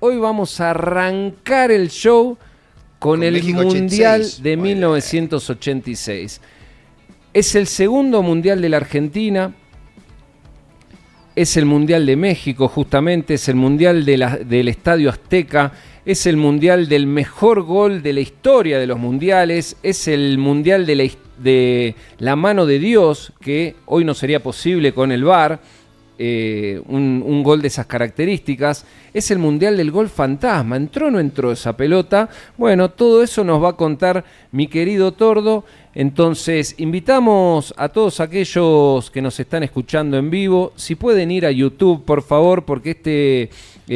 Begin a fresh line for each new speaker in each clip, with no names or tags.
Hoy vamos a arrancar el show con el
México
Mundial
86.
de 1986. Es el segundo Mundial de la Argentina. Es el Mundial de México, justamente. Es el Mundial del Estadio Azteca. Es el Mundial del mejor gol de la historia de los Mundiales. Es el Mundial de la mano de Dios, que hoy no sería posible con el VAR. Un gol de esas características. Es el Mundial del gol fantasma. ¿Entró o no entró esa pelota? Bueno, todo eso nos va a contar mi querido Tordo. Entonces, invitamos a todos aquellos que nos están escuchando en vivo, si pueden ir a YouTube, por favor, porque este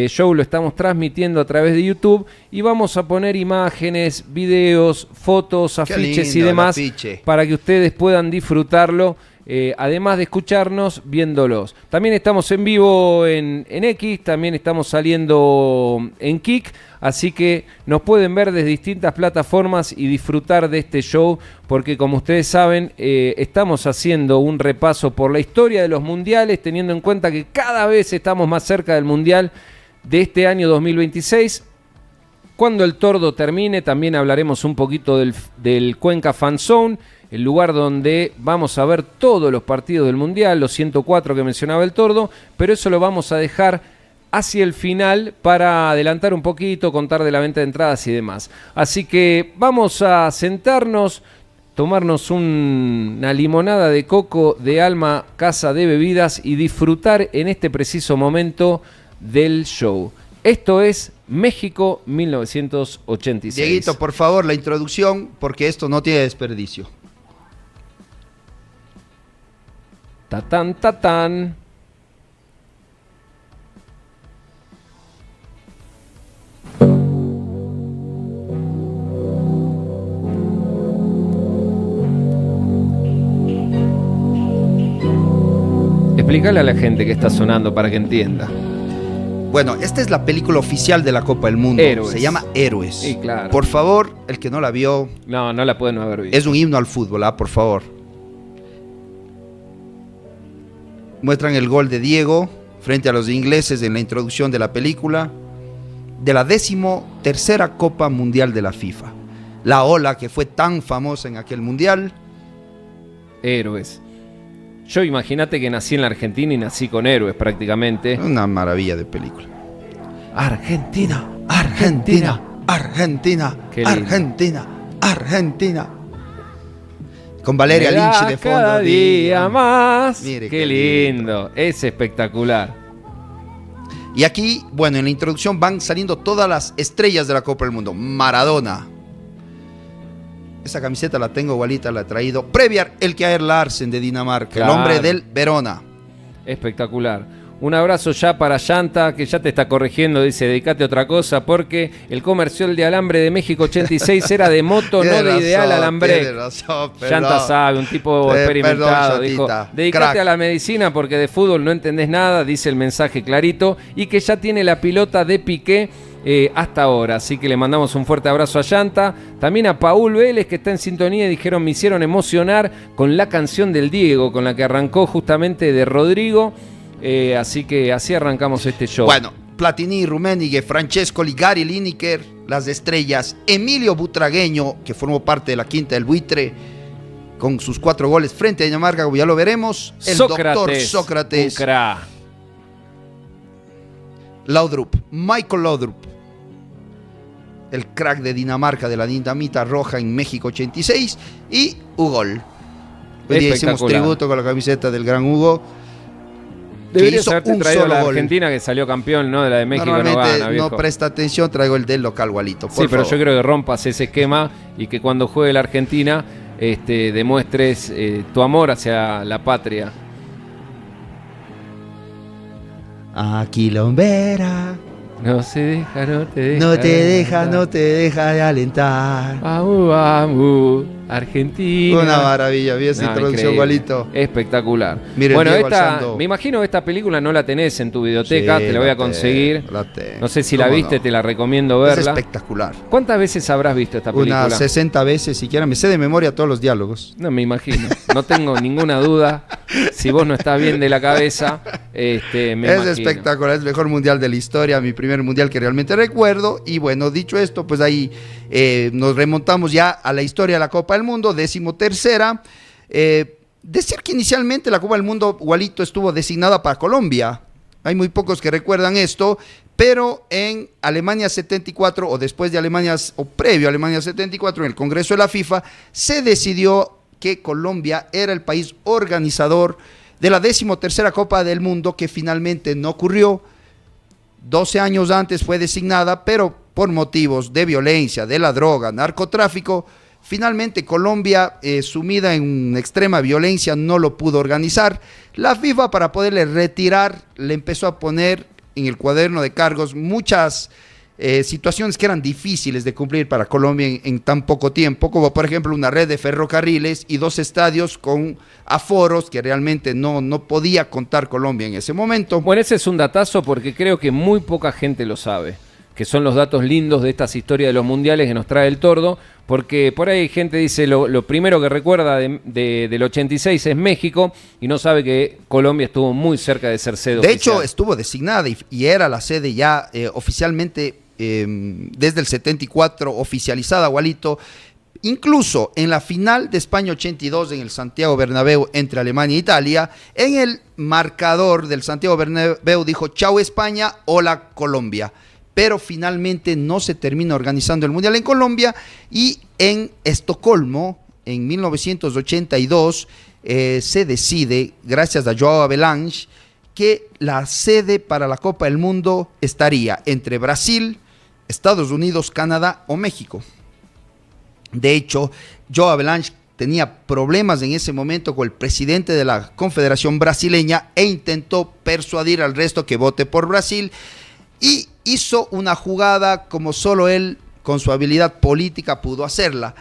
show lo estamos transmitiendo a través de YouTube y vamos a poner imágenes, videos, fotos, afiches y demás para que ustedes puedan disfrutarlo. Además de escucharnos, viéndolos. También estamos en vivo en X, también estamos saliendo en Kik, así que nos pueden ver desde distintas plataformas y disfrutar de este show, porque como ustedes saben, estamos haciendo un repaso por la historia de los mundiales, teniendo en cuenta que cada vez estamos más cerca del mundial de este año 2026. Cuando el Tordo termine, también hablaremos un poquito del Cuenca Fan Zone, el lugar donde vamos a ver todos los partidos del Mundial, los 104 que mencionaba el Tordo, pero eso lo vamos a dejar hacia el final para adelantar un poquito, contar de la venta de entradas y demás. Así que vamos a sentarnos, tomarnos una limonada de coco de Alma Casa de Bebidas y disfrutar en este preciso momento del show. Esto es México 1986.
Dieguito, por favor, la introducción, porque esto no tiene desperdicio.
Tatán, tatán. Explícale a la gente que está sonando para que entienda.
Bueno, esta es la película oficial de la Copa del Mundo.
Héroes.
Se llama Héroes.
Sí, claro.
Por favor, el que no la vio,
No la pueden haber visto.
es un himno al fútbol, por favor. Muestran el gol de Diego frente a los ingleses en la introducción de la película, de la 13ª Copa Mundial de la FIFA. La ola que fue tan famosa en aquel mundial.
Héroes. Yo imagínate que nací en la Argentina y nací con Héroes prácticamente.
Una maravilla de película.
Argentina,
Argentina, Argentina,
Qué lindo.
Argentina, Argentina. Con Valeria Lynch de fondo.
Cada día más.
Mire
qué lindo. Es espectacular.
Y aquí, bueno, en la introducción van saliendo todas las estrellas de la Copa del Mundo. Maradona. Esa camiseta la tengo igualita, la he traído. Previa el Kjær Larsen de Dinamarca,
Claro.
el hombre del Verona.
Espectacular. Un abrazo ya para Llanta, que ya te está corrigiendo, dice, dedicate a otra cosa, porque el comercial de alambre de México 86 era de moto, no de Ideal Alambre.
Tiene razón,
Llanta sabe, un tipo experimentado. Dijo,
Chantita,
dedicate
crack.
a la medicina porque de fútbol no entendés nada, dice el mensaje clarito, y que ya tiene la pilota de Piqué hasta ahora. Así que le mandamos un fuerte abrazo a Llanta. También a Paul Vélez, que está en sintonía, y dijeron, me hicieron emocionar con la canción del Diego, con la que arrancó justamente de Rodrigo. Así que así arrancamos este show.
Bueno, Platini, Rummenigge, Francesco Ligari, Lineker, las estrellas. Emilio Butragueño, que formó parte de la quinta del Buitre, con sus 4 goles frente a Dinamarca, como ya lo veremos. El doctor Sócrates.
Un crack.
Laudrup, Michael Laudrup, el crack de Dinamarca de la dinamita roja en México 86. Y Ugol. Hoy día hicimos tributo con la camiseta del gran Hugo.
Deberías haberte
un
traído
solo
la
gol.
Argentina, que salió campeón, ¿no? De la de México no
Normalmente
gana, viejo.
no presta atención, traigo el del local, Walito.
Sí, pero yo creo que rompas ese esquema y que cuando juegue la Argentina demuestres tu amor hacia la patria.
Quilombera,
No se deja, no te deja.
no te deja de alentar.
Vamos, vamos. Argentina.
Una maravilla, vi esa introducción, Walito.
Espectacular.
Mire,
bueno,
Diego
esta,
alzando.
me imagino que esta película no la tenés en tu videoteca,
Sí,
te la voy a conseguir. No sé si la viste, te la recomiendo
Es
verla.
espectacular.
¿Cuántas veces habrás visto esta película?
Unas 60 veces siquiera. Me sé de memoria todos los diálogos.
No me imagino, no tengo ninguna duda. Si vos no estás bien de la cabeza, me imagino.
Espectacular, es el mejor mundial de la historia, mi primer mundial que realmente recuerdo. Y bueno, dicho esto, pues ahí nos remontamos ya a la historia de la Copa del Mundo, 13ª. Decir que inicialmente la Copa del Mundo, Walito, estuvo designada para Colombia. Hay muy pocos que recuerdan esto, pero en Alemania 74, o después de Alemania, o previo a Alemania 74, en el Congreso de la FIFA, se decidió que Colombia era el país organizador de la 13ª Copa del Mundo, que finalmente no ocurrió. 12 años antes fue designada, pero por motivos de violencia, de la droga, narcotráfico, finalmente Colombia, sumida en extrema violencia, no lo pudo organizar. La FIFA, para poderle retirar, le empezó a poner en el cuaderno de cargos muchas situaciones que eran difíciles de cumplir para Colombia en tan poco tiempo, como por ejemplo una red de ferrocarriles y 2 estadios con aforos que realmente no podía contar Colombia en ese momento.
Bueno, ese es un datazo porque creo que muy poca gente lo sabe, que son los datos lindos de estas historias de los mundiales que nos trae el Tordo, porque por ahí gente dice lo primero que recuerda del 86 es México y no sabe que Colombia estuvo muy cerca de ser sede oficial.
De hecho, estuvo designada y era la sede ya oficialmente desde el 74 oficializada, Walito. Incluso en la final de España 82 en el Santiago Bernabéu entre Alemania e Italia, en el marcador del Santiago Bernabéu dijo chao España, hola Colombia. Pero finalmente no se termina organizando el Mundial en Colombia, y en Estocolmo, en 1982, se decide, gracias a Joao Havelange, que la sede para la Copa del Mundo estaría entre Brasil, Estados Unidos, Canadá o México. De hecho, Joao Havelange tenía problemas en ese momento con el presidente de la Confederación Brasileña e intentó persuadir al resto que vote por Brasil, y hizo una jugada como solo él, con su habilidad política, pudo hacerla.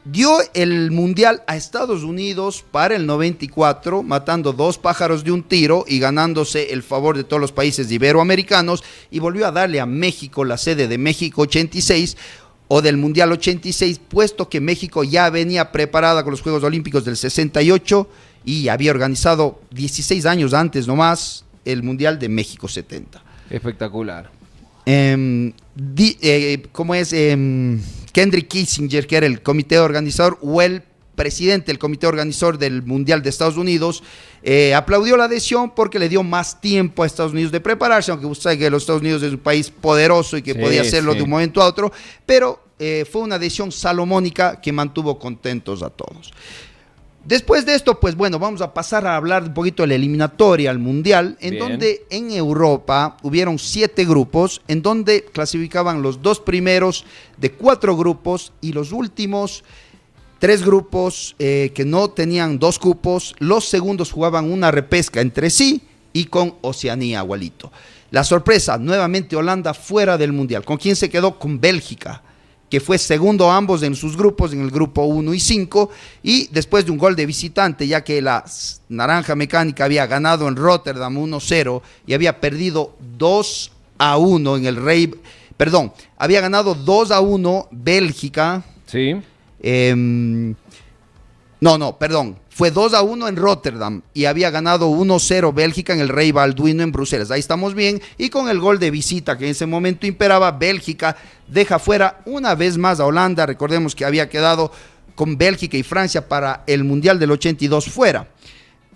Dio el Mundial a Estados Unidos para el 94, matando 2 pájaros de un tiro y ganándose el favor de todos los países iberoamericanos, y volvió a darle a México la sede de México 86 o del Mundial 86, puesto que México ya venía preparada con los Juegos Olímpicos del 68 y había organizado 16 años antes nomás el Mundial de México 70.
Espectacular.
¿Cómo es? Henry Kissinger, que era el comité organizador, o el presidente del comité organizador del Mundial de Estados Unidos, aplaudió la adhesión porque le dio más tiempo a Estados Unidos de prepararse, aunque usted sabe que los Estados Unidos es un país poderoso y que podía hacerlo de un momento a otro, pero fue una adhesión salomónica que mantuvo contentos a todos. Después de esto, pues bueno, vamos a pasar a hablar un poquito de la eliminatoria al Mundial, en donde en Europa hubieron 7 grupos, en donde clasificaban los 2 primeros de 4 grupos y los últimos 3 grupos que no tenían 2 cupos. Los segundos jugaban una repesca entre sí y con Oceanía, Walito. La sorpresa, nuevamente Holanda fuera del Mundial. ¿Con quién se quedó? Con Bélgica, que fue segundo ambos en sus grupos, en el grupo 1 y 5, y después de un gol de visitante, ya que la Naranja Mecánica había ganado en Rotterdam 1-0 y había perdido 2-1 en el Rey, perdón, había ganado 2-1 Bélgica.
Sí.
Fue 2-1 en Rotterdam y había ganado 1-0 Bélgica en el Rey Balduino en Bruselas. Ahí estamos bien. Y con el gol de visita que en ese momento imperaba, Bélgica deja fuera una vez más a Holanda. Recordemos que había quedado con Bélgica y Francia para el Mundial del 82 fuera.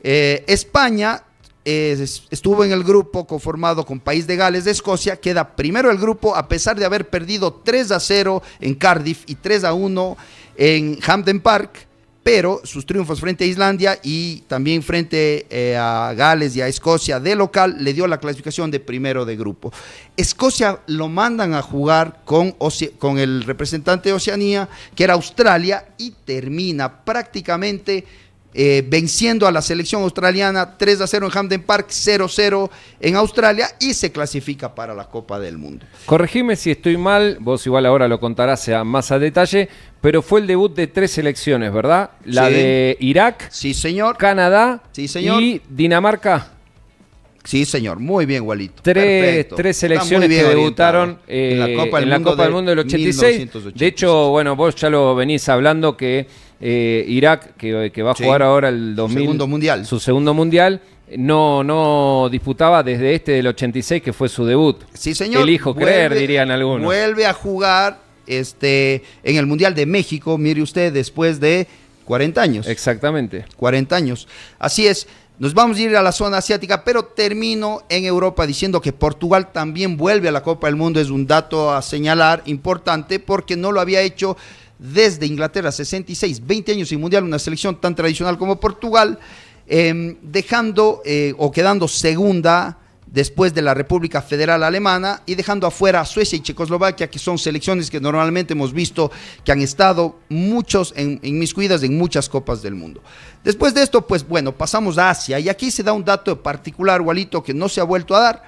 España estuvo en el grupo conformado con País de Gales de Escocia. Queda primero el grupo a pesar de haber perdido 3-0 en Cardiff y 3-1 en Hampden Park, pero sus triunfos frente a Islandia y también frente a Gales y a Escocia de local le dio la clasificación de primero de grupo. Escocia lo mandan a jugar con el representante de Oceanía, que era Australia, y termina prácticamente venciendo a la selección australiana 3-0 en Hampden Park, 0-0 en Australia y se clasifica para la Copa del Mundo.
Corregime si estoy mal, vos igual ahora lo contarás más a detalle, pero fue el debut de 3 selecciones, ¿verdad? La de Irak,
sí, señor.
Canadá,
sí, señor.
Y Dinamarca.
Sí, señor, muy bien, Walito.
Tres selecciones que debutaron en la Copa del Mundo del 86. 1986. De hecho, bueno, vos ya lo venís hablando que Irak, que va a jugar ahora el 2000, su segundo mundial, no disputaba desde del 86, que fue su debut.
Sí, señor.
Elijo creer, dirían algunos.
Vuelve a jugar en el Mundial de México, mire usted, después de 40 años.
Exactamente.
40 años. Así es. Nos vamos a ir a la zona asiática, pero termino en Europa diciendo que Portugal también vuelve a la Copa del Mundo. Es un dato a señalar importante porque no lo había hecho desde Inglaterra, 66, 20 años sin mundial, una selección tan tradicional como Portugal, dejando o quedando segunda después de la República Federal Alemana y dejando afuera a Suecia y Checoslovaquia, que son selecciones que normalmente hemos visto que han estado muchos inmiscuidas en muchas copas del mundo. Después de esto, pues bueno, pasamos a Asia y aquí se da un dato particular, Walito, que no se ha vuelto a dar.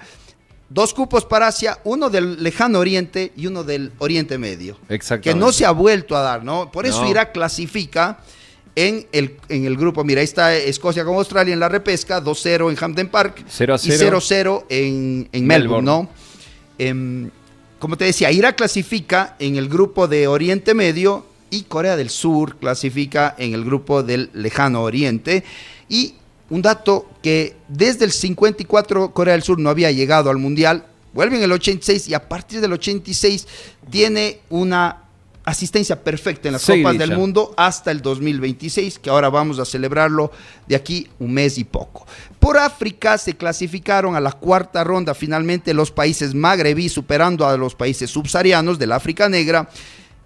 2 cupos para Asia, uno del lejano oriente y uno del Oriente Medio.
Exactamente.
Que no se ha vuelto a dar, ¿no? Por eso Irak clasifica en el grupo. Mira, ahí está Escocia con Australia en la repesca, 2-0 en Hampden Park
0-0.
y 0-0 en Melbourne, ¿no? Como te decía, Irak clasifica en el grupo de Oriente Medio y Corea del Sur clasifica en el grupo del lejano oriente. Y un dato que desde el 54 Corea del Sur no había llegado al Mundial, vuelve en el 86 y a partir del 86 tiene una asistencia perfecta en las Copas del Mundo hasta el 2026, que ahora vamos a celebrarlo de aquí un mes y poco. Por África se clasificaron a la cuarta ronda finalmente los países magrebí, superando a los países subsaharianos del África Negra.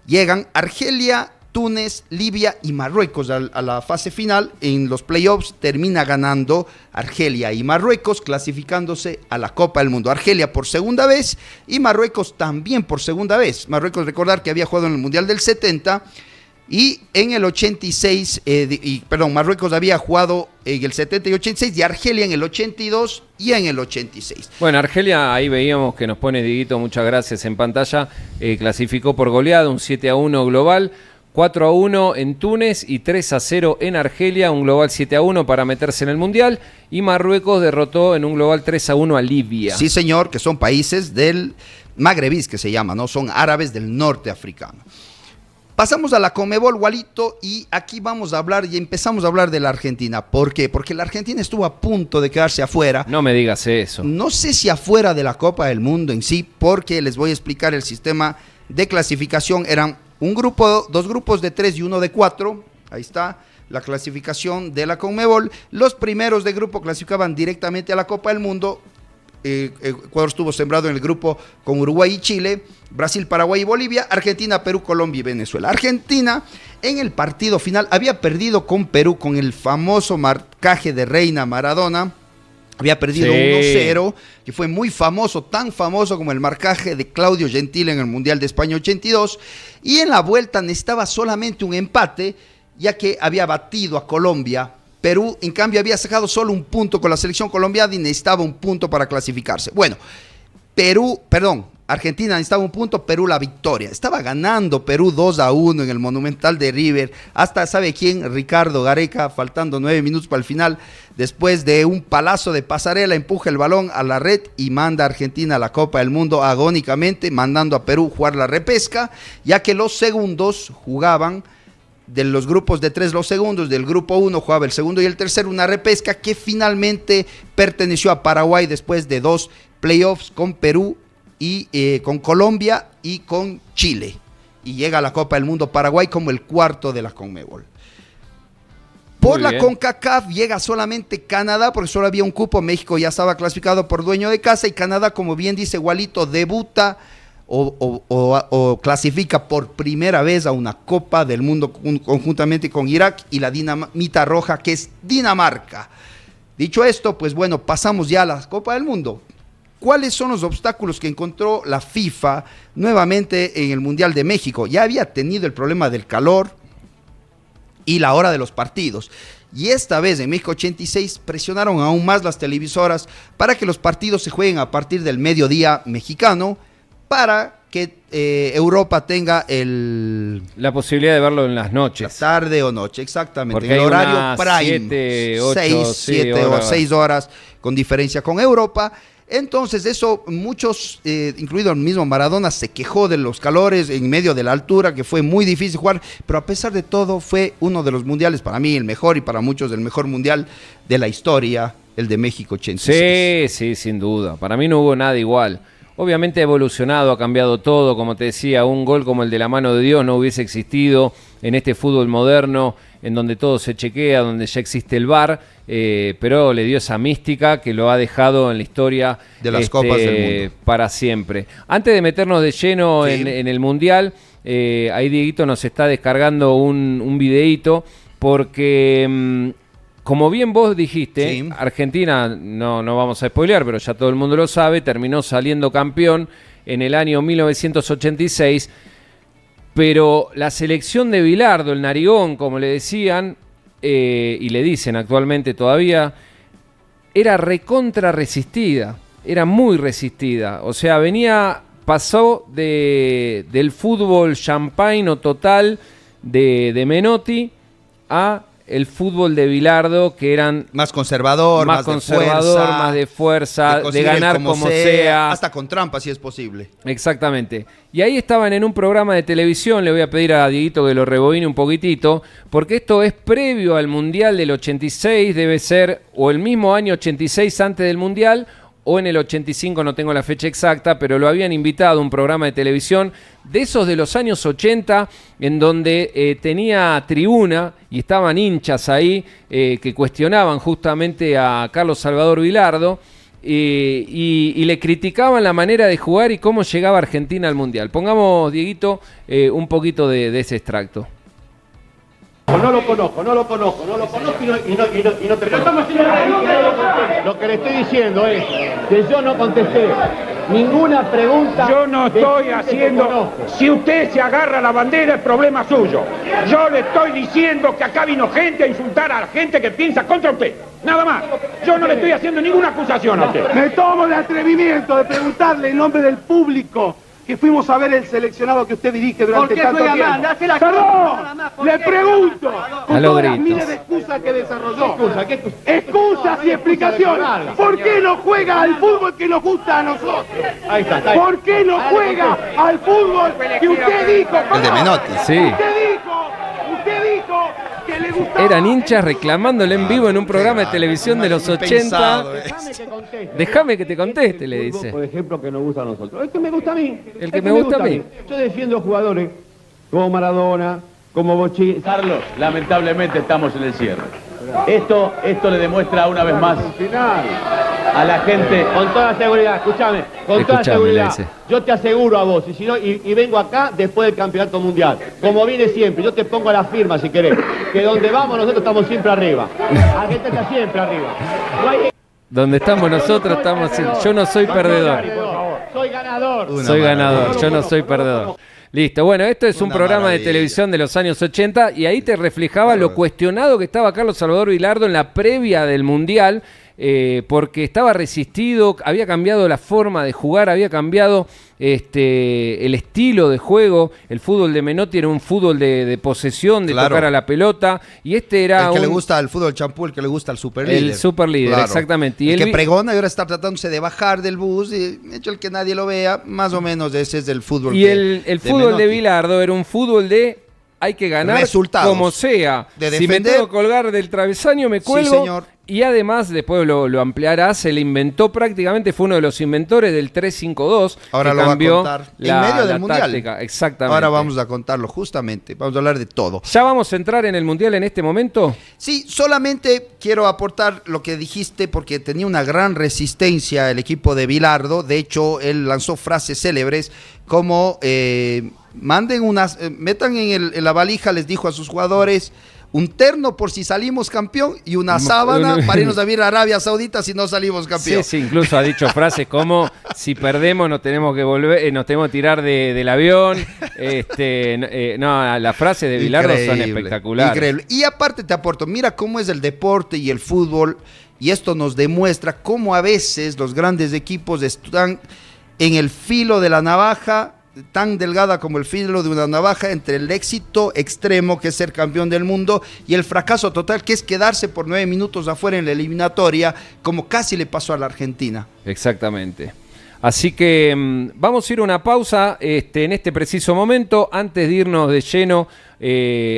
Llegan Argelia, Túnez, Libia y Marruecos a la fase final. En los playoffs termina ganando Argelia y Marruecos, clasificándose a la Copa del Mundo. Argelia por segunda vez y Marruecos también por segunda vez. Marruecos, recordar que había jugado en el Mundial del 70 y en el 86, Marruecos había jugado en el 70 y 86 y Argelia en el 82 y en el 86.
Bueno, Argelia, ahí veíamos que nos pone Dieguito, muchas gracias en pantalla, clasificó por goleada, un 7-1 global. 4-1 en Túnez y 3-0 en Argelia, un global 7-1 para meterse en el Mundial, y Marruecos derrotó en un global 3-1 a Libia.
Sí, señor, que son países del magrebís, que se llama, ¿no? Son árabes del norte africano. Pasamos a la Conmebol, Walito, y aquí vamos a hablar y empezamos a hablar de la Argentina. ¿Por qué? Porque la Argentina estuvo a punto de quedarse afuera.
No me digas eso.
No sé si afuera de la Copa del Mundo en sí, porque les voy a explicar el sistema de clasificación. Eran dos grupos de 3 y uno de 4. Ahí está la clasificación de la Conmebol. Los primeros de grupo clasificaban directamente a la Copa del Mundo. Ecuador estuvo sembrado en el grupo con Uruguay y Chile, Brasil, Paraguay y Bolivia, Argentina, Perú, Colombia y Venezuela. Argentina en el partido final había perdido con Perú con el famoso marcaje de Reina Maradona. Había perdido 1-0, que fue muy famoso, tan famoso como el marcaje de Claudio Gentile en el Mundial de España 82. Y en la vuelta necesitaba solamente un empate, ya que había batido a Colombia. Perú, en cambio, había sacado solo un punto con la selección colombiana y necesitaba un punto para clasificarse. Bueno, Argentina necesitaba un punto, Perú la victoria. Estaba ganando Perú 2-1 en el Monumental de River. Hasta, ¿sabe quién? Ricardo Gareca, faltando 9 minutos para el final. Después de un palazo de pasarela, empuja el balón a la red y manda a Argentina a la Copa del Mundo agónicamente, mandando a Perú jugar la repesca, ya que los segundos jugaban de los grupos de 3, los segundos del grupo 1 jugaba el segundo y el tercero, una repesca que finalmente perteneció a Paraguay después de 2 playoffs con Perú y con Colombia y con Chile. Y llega a la Copa del Mundo Paraguay como el cuarto de la Conmebol. Por la CONCACAF llega solamente Canadá, porque solo había un cupo. México ya estaba clasificado por dueño de casa y Canadá, como bien dice Walito, debuta o clasifica por primera vez a una Copa del Mundo conjuntamente con Irak y la dinamita roja, que es Dinamarca. Dicho esto, pues bueno, pasamos ya a la Copa del Mundo. ¿Cuáles son los obstáculos que encontró la FIFA nuevamente en el Mundial de México? Ya había tenido el problema del calor y la hora de los partidos. Y esta vez, en México 86, presionaron aún más las televisoras para que los partidos se jueguen a partir del mediodía mexicano, para que Europa tenga
la posibilidad de verlo en las noches.
La tarde o noche, exactamente.
Porque
en el
hay
horario prime. 6, 7 o 6 horas con diferencia con Europa. Entonces eso, muchos, incluido el mismo Maradona, se quejó de los calores en medio de la altura, que fue muy difícil jugar, pero a pesar de todo fue uno de los mundiales, para mí el mejor y para muchos el mejor mundial de la historia, el de México 86.
Sí, sin duda. Para mí no hubo nada igual. Obviamente ha evolucionado, ha cambiado todo, como te decía, un gol como el de la mano de Dios no hubiese existido en este fútbol moderno, en donde todo se chequea, donde ya existe el VAR, pero le dio esa mística que lo ha dejado en la historia
de las copas del mundo
para siempre. Antes de meternos de lleno en el Mundial, ahí Dieguito nos está descargando un videíto, porque como bien vos dijiste, Argentina, no vamos a spoilear, pero ya todo el mundo lo sabe, terminó saliendo campeón en el año 1986, pero la selección de Bilardo, el narigón, como le decían, y le dicen actualmente todavía, era recontra resistida, era muy resistida. O sea, pasó del fútbol champagne total de Menotti a el fútbol de Bilardo, que eran
más conservador, más
de fuerza, de ganar como sea,
hasta con trampa si es posible.
Exactamente. Y ahí estaban en un programa de televisión. Le voy a pedir a Dieguito que lo rebobine un poquitito, porque esto es previo al Mundial del 86, debe ser o el mismo año 86 antes del Mundial, o en el 85, no tengo la fecha exacta, pero lo habían invitado a un programa de televisión de esos de los años 80, en donde tenía tribuna y estaban hinchas ahí que cuestionaban justamente a Carlos Salvador Bilardo y le criticaban la manera de jugar y cómo llegaba Argentina al Mundial. Pongamos, Dieguito, un poquito de ese extracto.
No lo conozco y no te conozco. Lo que le estoy diciendo es que yo no contesté ninguna pregunta.
Yo no estoy haciendo. Si usted se agarra a la bandera, es problema suyo. Yo le estoy diciendo que acá vino gente a insultar a la gente que piensa contra usted. Nada más. Yo no le estoy haciendo ninguna acusación a usted.
Me tomo el atrevimiento de preguntarle en nombre del público que fuimos a ver el seleccionado que usted dirige durante tanto tiempo. ¡Perdón! Le pregunto, con todas las miles de excusas que desarrolló. Excusas y explicaciones. ¿Por qué no juega al fútbol que nos gusta a nosotros? ¿Por qué no juega al fútbol que usted dijo?
El de Menotti.
Sí.
Usted dijo que le gustaba.
Eran hinchas reclamándole en vivo en un programa de televisión de los 80. Déjame que te conteste, le dice.
Por ejemplo, que nos gusta a nosotros. El que me gusta a mí.
El que me gusta a mí.
Yo defiendo jugadores como Maradona, como Bochini.
Carlos, lamentablemente estamos en el cierre. Esto le demuestra una vez más a la gente.
Con toda seguridad, escúchame, con toda seguridad. Yo te aseguro a vos, y si no, y vengo acá después del campeonato mundial. Como vine siempre, yo te pongo la firma si querés. Que donde vamos nosotros estamos siempre arriba. Argentina está siempre arriba. No hay...
Donde estamos nosotros estamos. Yo no soy perdedor.
Soy ganador.
Soy ganador, yo no soy perdedor. Listo, bueno, esto es un programa de televisión de los años 80 y ahí te reflejaba lo cuestionado que estaba Carlos Salvador Bilardo en la previa del Mundial, porque estaba resistido, había cambiado la forma de jugar, había cambiado el estilo de juego. El fútbol de Menotti era un fútbol de posesión, de tocar a la pelota, y este era
el que le gusta al fútbol champú, el que le gusta al superlíder.
El superlíder, exactamente. Y
el que pregona y ahora está tratándose de bajar del bus, y hecho el que nadie lo vea, más o menos ese es el fútbol.
Y el fútbol de Bilardo era un fútbol de hay que ganar resultados, como sea. Si me tengo que colgar del travesaño, me cuelgo.
Sí, señor.
Y además, después lo ampliará, se le inventó prácticamente, fue uno de los inventores del 3-5-2.
Ahora
que
lo
cambió
va a contar en medio del Mundial.
Táctica. Exactamente.
Ahora vamos a contarlo justamente, vamos a hablar de todo.
¿Ya vamos a entrar en el Mundial en este momento?
Sí, solamente quiero aportar lo que dijiste porque tenía una gran resistencia el equipo de Bilardo. De hecho, él lanzó frases célebres como metan en la valija, les dijo a sus jugadores, un terno por si salimos campeón y una sábana para irnos a vivir a Arabia Saudita si no salimos campeón.
Sí, incluso ha dicho frases como si perdemos nos tenemos que volver, nos tenemos que tirar del avión. No, las frases de Bilardo son espectaculares.
Increíble. Y aparte te aporto, mira cómo es el deporte y el fútbol, y esto nos demuestra cómo a veces los grandes equipos están en el filo de la navaja, tan delgada como el filo de una navaja, entre el éxito extremo, que es ser campeón del mundo, y el fracaso total, que es quedarse por 9 minutos afuera en la eliminatoria, como casi le pasó a la Argentina.
Exactamente. Así que vamos a ir a una pausa en este preciso momento, antes de irnos de lleno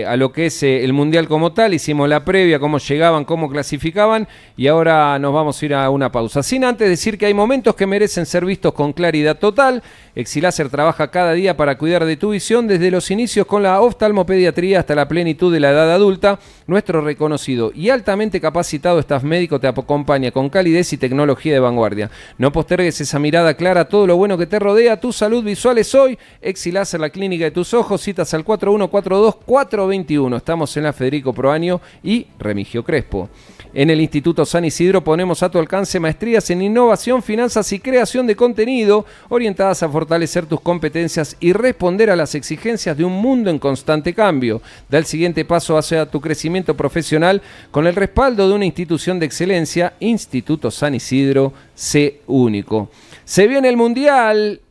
a lo que es el Mundial como tal. Hicimos la previa, cómo llegaban, cómo clasificaban, y ahora nos vamos a ir a una pausa. Sin antes decir que hay momentos que merecen ser vistos con claridad total. Exiláser trabaja cada día para cuidar de tu visión, desde los inicios con la oftalmopediatría hasta la plenitud de la edad adulta. Nuestro reconocido y altamente capacitado staff médico te acompaña con calidez y tecnología de vanguardia. No postergues esa mirada clara a todo lo bueno que te rodea. Tu salud visual es hoy. Exiláser, la clínica de tus ojos. Citas al 4142-421. Estamos en la Federico Proaño y Remigio Crespo. En el Instituto San Isidro ponemos a tu alcance maestrías en innovación, finanzas y creación de contenido, orientadas a fortalecer tus competencias y responder a las exigencias de un mundo en constante cambio. Da el siguiente paso hacia tu crecimiento profesional con el respaldo de una institución de excelencia. Instituto San Isidro, sé único. Se viene el Mundial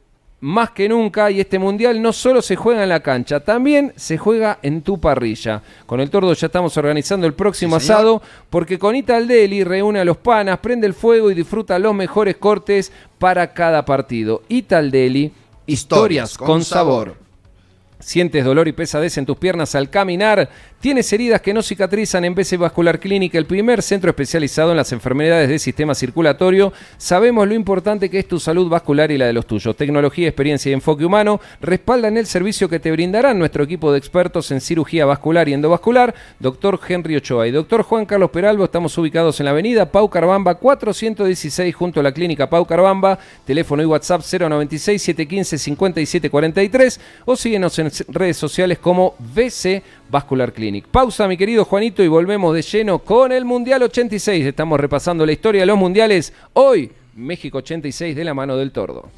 más que nunca, y este Mundial no solo se juega en la cancha, también se juega en tu parrilla. Con el Tordo ya estamos organizando el próximo asado, porque con Italdeli reúne a los panas, prende el fuego y disfruta los mejores cortes para cada partido. Italdeli, historias con sabor. ¿Sientes dolor y pesadez en tus piernas al caminar? ¿Tienes heridas que no cicatrizan? En BC Vascular Clinic, el primer centro especializado en las enfermedades del sistema circulatorio, sabemos lo importante que es tu salud vascular y la de los tuyos. Tecnología, experiencia y enfoque humano respaldan el servicio que te brindarán nuestro equipo de expertos en cirugía vascular y endovascular, Dr. Henry Ochoa y Dr. Juan Carlos Peralbo. Estamos ubicados en la avenida Pau Carbamba 416, junto a la clínica Pau Carbamba. Teléfono y WhatsApp 096-715-5743, o síguenos en redes sociales como BC Vascular Clinic. Pausa, mi querido Juanito, y volvemos de lleno con el Mundial 86. Estamos repasando la historia de los mundiales. Hoy, México 86 de la mano del Tordo.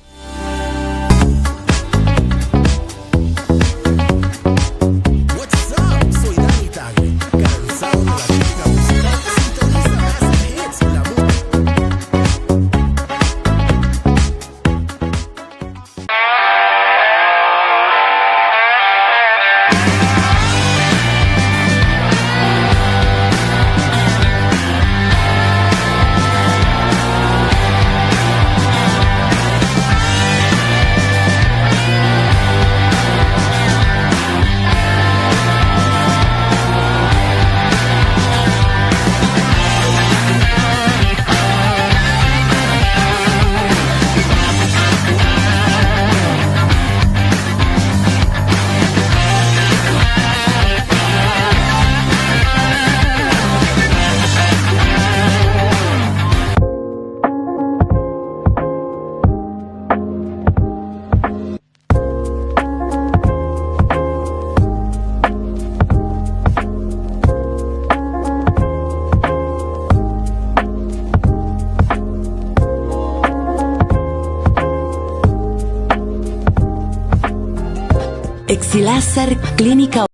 Exiláser Clínica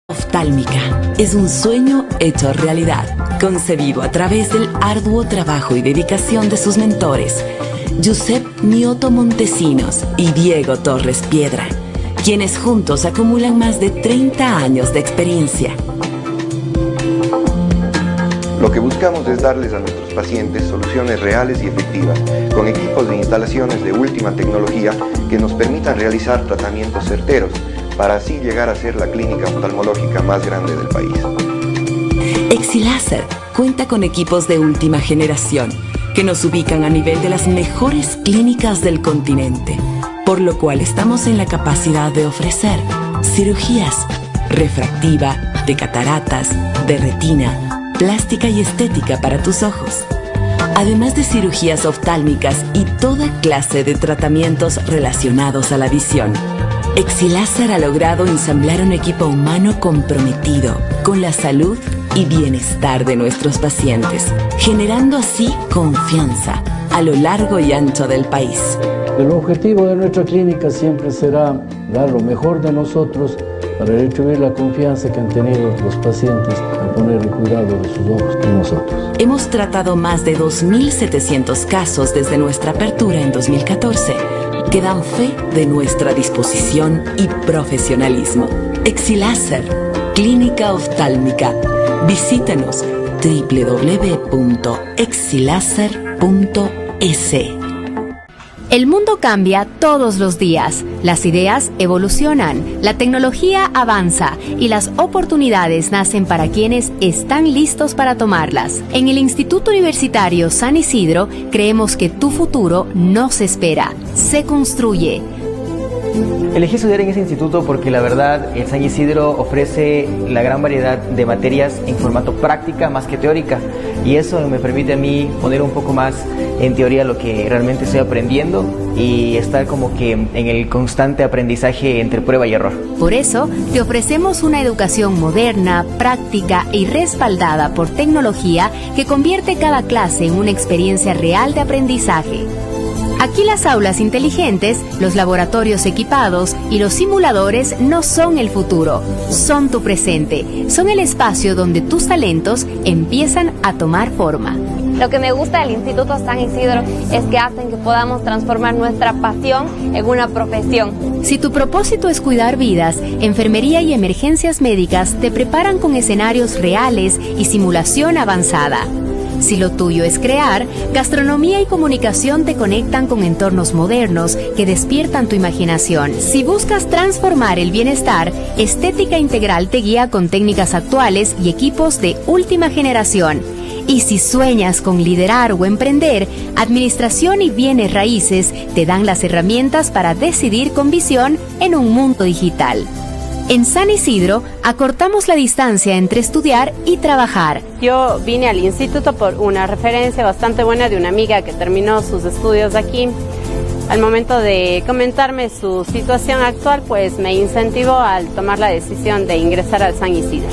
Oftálmica es un sueño hecho realidad, concebido a través del arduo trabajo y dedicación de sus mentores, Giuseppe Mioto Montesinos y Diego Torres Piedra, quienes juntos acumulan más de 30 años de experiencia.
Lo que buscamos es darles a nuestros pacientes soluciones reales y efectivas, con equipos de instalaciones de última tecnología que nos permitan realizar tratamientos certeros, para así llegar a ser la clínica oftalmológica más grande del país.
Exiláser cuenta con equipos de última generación, que nos ubican a nivel de las mejores clínicas del continente, por lo cual estamos en la capacidad de ofrecer cirugías refractiva, de cataratas, de retina, plástica y estética para tus ojos, además de cirugías oftálmicas y toda clase de tratamientos relacionados a la visión. Exiláser ha logrado ensamblar un equipo humano comprometido con la salud y bienestar de nuestros pacientes, generando así confianza a lo largo y ancho del país.
El objetivo de nuestra clínica siempre será dar lo mejor de nosotros para retribuir la confianza que han tenido los pacientes al poner el cuidado de sus ojos con nosotros.
Hemos tratado más de 2.700 casos desde nuestra apertura en 2014, que dan fe de nuestra disposición y profesionalismo. Exiláser, Clínica Oftálmica. Visítanos www.exilaser.es.
El mundo cambia todos los días, las ideas evolucionan, la tecnología avanza y las oportunidades nacen para quienes están listos para tomarlas. En el Instituto Universitario San Isidro creemos que tu futuro no se espera, se construye.
Elegí estudiar en ese instituto porque la verdad el San Isidro ofrece la gran variedad de materias en formato práctica más que teórica, y eso me permite a mí poner un poco más en teoría lo que realmente estoy aprendiendo y estar como que en el constante aprendizaje entre prueba y error.
Por eso te ofrecemos una educación moderna, práctica y respaldada por tecnología que convierte cada clase en una experiencia real de aprendizaje. Aquí las aulas inteligentes, los laboratorios equipados y los simuladores no son el futuro, son tu presente, son el espacio donde tus talentos empiezan a tomar forma.
Lo que me gusta del Instituto San Isidro es que hacen que podamos transformar nuestra pasión en una profesión.
Si tu propósito es cuidar vidas, enfermería y emergencias médicas te preparan con escenarios reales y simulación avanzada. Si lo tuyo es crear, gastronomía y comunicación te conectan con entornos modernos que despiertan tu imaginación. Si buscas transformar el bienestar, Estética Integral te guía con técnicas actuales y equipos de última generación. Y si sueñas con liderar o emprender, Administración y Bienes Raíces te dan las herramientas para decidir con visión en un mundo digital. En San Isidro, acortamos la distancia entre estudiar y trabajar.
Yo vine al instituto por una referencia bastante buena de una amiga que terminó sus estudios aquí. Al momento de comentarme su situación actual, pues me incentivó al tomar la decisión de ingresar al San Isidro.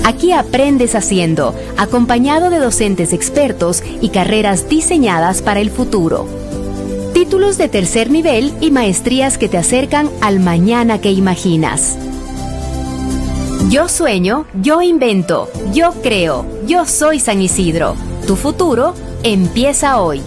Aquí aprendes haciendo, acompañado de docentes expertos y carreras diseñadas para el futuro. Títulos de tercer nivel y maestrías que te acercan al mañana que imaginas. Yo sueño, yo invento, yo creo, yo soy San Isidro. Tu futuro empieza hoy.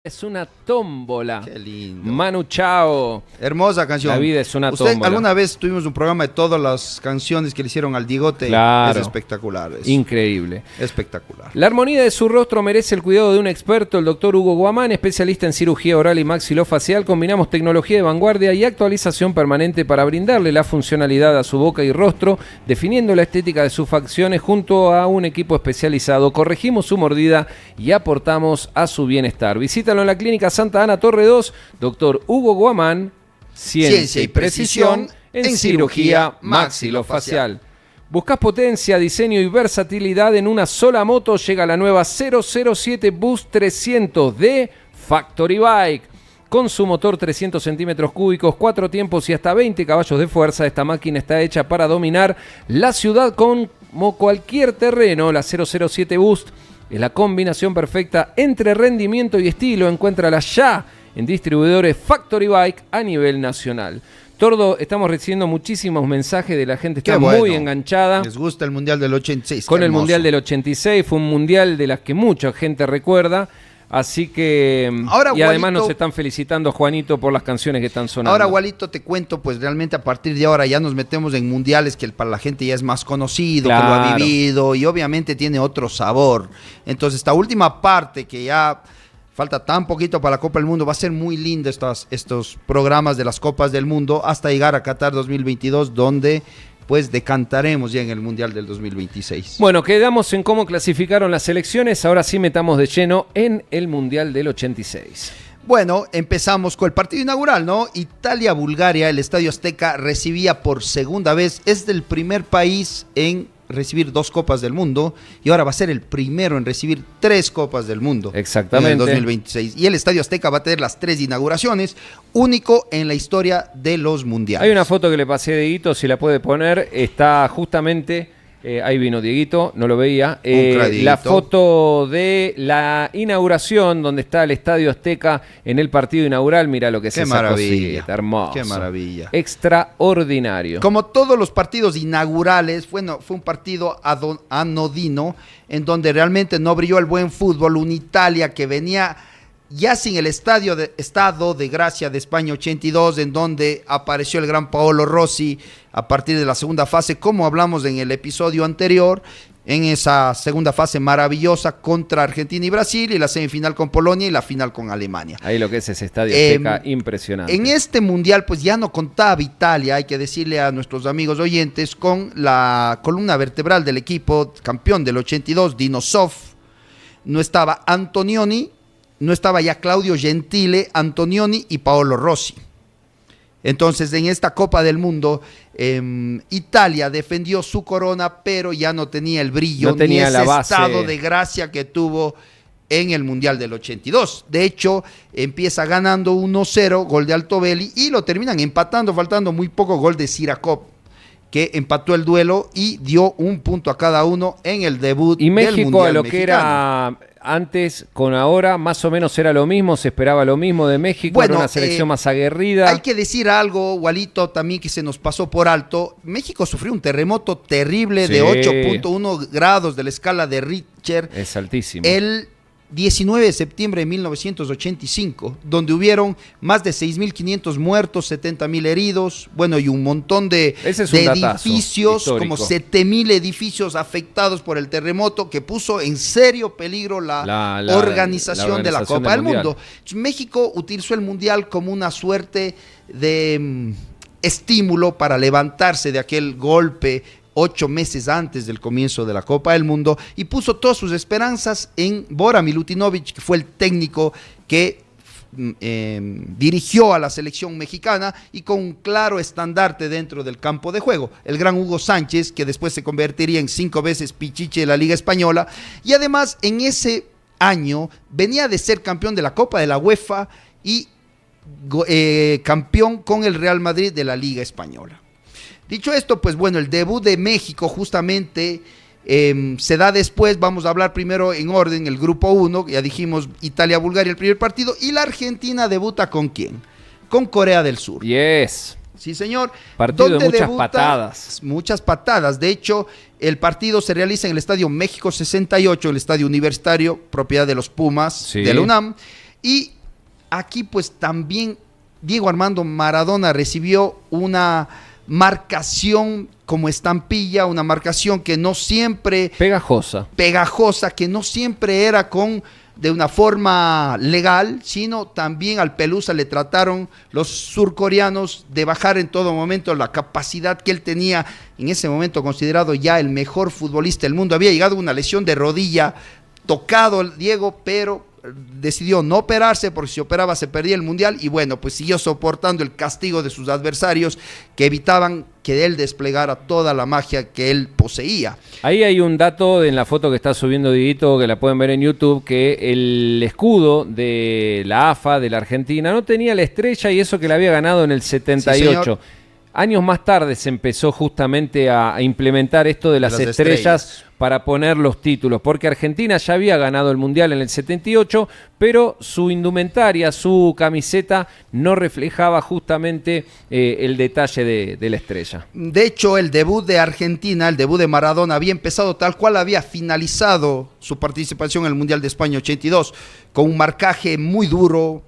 Es una tómbola.
Qué lindo.
Manu Chao.
Hermosa canción.
La vida es una tómbola.
Alguna vez tuvimos un programa de todas las canciones que le hicieron al Digote.
Claro.
Es espectacular. Es
increíble.
Espectacular.
La armonía de su rostro merece el cuidado de un experto, el doctor Hugo Guamán, especialista en cirugía oral y maxilofacial. Combinamos tecnología de vanguardia y actualización permanente para brindarle la funcionalidad a su boca y rostro, definiendo la estética de sus facciones junto a un equipo especializado. Corregimos su mordida y aportamos a su bienestar. Visítalo en la Clínica Santa Ana Torre 2, doctor Hugo Guamán, ciencia y precisión en cirugía maxilofacial. ¿Buscas potencia, diseño y versatilidad en una sola moto? Llega la nueva 007 Boost 300 de Factory Bike. Con su motor 300 centímetros cúbicos, 4 tiempos y hasta 20 caballos de fuerza, esta máquina está hecha para dominar la ciudad como cualquier terreno. La 007 Boost es la combinación perfecta entre rendimiento y estilo. Encuéntrala ya en distribuidores Factory Bike a nivel nacional. Tordo, estamos recibiendo muchísimos mensajes de la gente, está muy enganchada.
Les gusta el Mundial del 86.
Con el Mundial del 86, fue un Mundial de las que mucha gente recuerda. Así que,
ahora,
y además nos están felicitando, Juanito, por las canciones que están sonando.
Ahora, Walito, te cuento, pues realmente a partir de ahora ya nos metemos en mundiales que para la gente ya es más conocido, claro, que lo ha vivido y obviamente tiene otro sabor. Entonces, esta última parte que ya falta tan poquito para la Copa del Mundo, va a ser muy linda estos programas de las Copas del Mundo hasta llegar a Qatar 2022, donde pues decantaremos ya en el Mundial del 2026.
Bueno, quedamos en cómo clasificaron las selecciones, ahora sí metamos de lleno en el Mundial del 86.
Bueno, empezamos con el partido inaugural, ¿no? Italia-Bulgaria, el Estadio Azteca recibía por segunda vez, es el primer país en recibir 2 Copas del Mundo y ahora va a ser el primero en recibir 3 Copas del Mundo.
Exactamente.
En el 2026. Y el Estadio Azteca va a tener las 3 inauguraciones, único en la historia de los mundiales.
Hay una foto que le pasé a Dieguito, si la puede poner, está justamente... ahí vino Dieguito, no lo veía. La foto de la inauguración, donde está el Estadio Azteca en el partido inaugural. Mira lo que es esa cosita, hermoso.
Qué maravilla.
Extraordinario.
Como todos los partidos inaugurales, fue un partido anodino, en donde realmente no brilló el buen fútbol. Un Italia que venía ya sin el estado de gracia de España 82, en donde apareció el gran Paolo Rossi a partir de la segunda fase, como hablamos en el episodio anterior, en esa segunda fase maravillosa contra Argentina y Brasil, y la semifinal con Polonia y la final con Alemania.
Ahí lo que es ese Estadio Azteca, impresionante.
En este mundial, pues ya no contaba Italia, hay que decirle a nuestros amigos oyentes, con la columna vertebral del equipo campeón del 82, Dino Zoff. No estaba Antonioni, no estaba ya Claudio Gentile, Antonioni y Paolo Rossi. Entonces, en esta Copa del Mundo, Italia defendió su corona, pero ya no tenía el brillo, no tenía ni ese estado de gracia que tuvo en el Mundial del 82. De hecho, empieza ganando 1-0, gol de Altobelli, y lo terminan empatando, faltando muy poco, gol de Sirakov, que empató el duelo y dio un punto a cada uno en el debut
del Mundial mexicano. Y México, a lo que era antes con ahora, más o menos era lo mismo, se esperaba lo mismo de México, bueno, era una selección más aguerrida.
Hay que decir algo, Walito, también que se nos pasó por alto. México sufrió un terremoto terrible de 8.1 grados de la escala de Richter.
Es altísimo.
El 19 de septiembre de 1985, donde hubieron más de 6.500 muertos, 70.000 heridos, bueno, y un montón de edificios, histórico, como 7.000 edificios afectados por el terremoto, que puso en serio peligro la organización de la Copa del Mundo. México utilizó el Mundial como una suerte de estímulo para levantarse de aquel golpe 8 meses antes del comienzo de la Copa del Mundo, y puso todas sus esperanzas en Bora Milutinovic, que fue el técnico que dirigió a la selección mexicana, y con un claro estandarte dentro del campo de juego, el gran Hugo Sánchez, que después se convertiría en 5 veces Pichichi de la Liga Española, y además en ese año venía de ser campeón de la Copa de la UEFA y campeón con el Real Madrid de la Liga Española. Dicho esto, pues bueno, el debut de México justamente se da después. Vamos a hablar primero en orden, el grupo 1, ya dijimos Italia-Bulgaria el primer partido, y la Argentina debuta ¿con quién? Con Corea del Sur.
Yes.
Sí, señor.
Partido de muchas patadas.
Muchas patadas. De hecho, el partido se realiza en el Estadio México 68, el estadio universitario, propiedad de los Pumas de la UNAM. Y aquí pues también Diego Armando Maradona recibió una marcación como estampilla, una marcación que no siempre... Pegajosa, que no siempre era de una forma legal, sino también al Pelusa le trataron los surcoreanos de bajar en todo momento la capacidad que él tenía, en ese momento considerado ya el mejor futbolista del mundo. Había llegado una lesión de rodilla, tocado el Diego, pero decidió no operarse, porque si operaba se perdía el Mundial, y bueno, pues siguió soportando el castigo de sus adversarios, que evitaban que él desplegara toda la magia que él poseía.
Ahí hay un dato en la foto que está subiendo Dieguito, que la pueden ver en YouTube, que el escudo de la AFA de la Argentina no tenía la estrella, y eso que la había ganado en el 78. Sí, Años más tarde se empezó justamente a implementar esto de las estrellas para poner los títulos, porque Argentina ya había ganado el Mundial en el 78, pero su indumentaria, su camiseta, no reflejaba justamente el detalle de la estrella.
De hecho, el debut de Argentina, el debut de Maradona, había empezado tal cual había finalizado su participación en el Mundial de España 82, con un marcaje muy duro,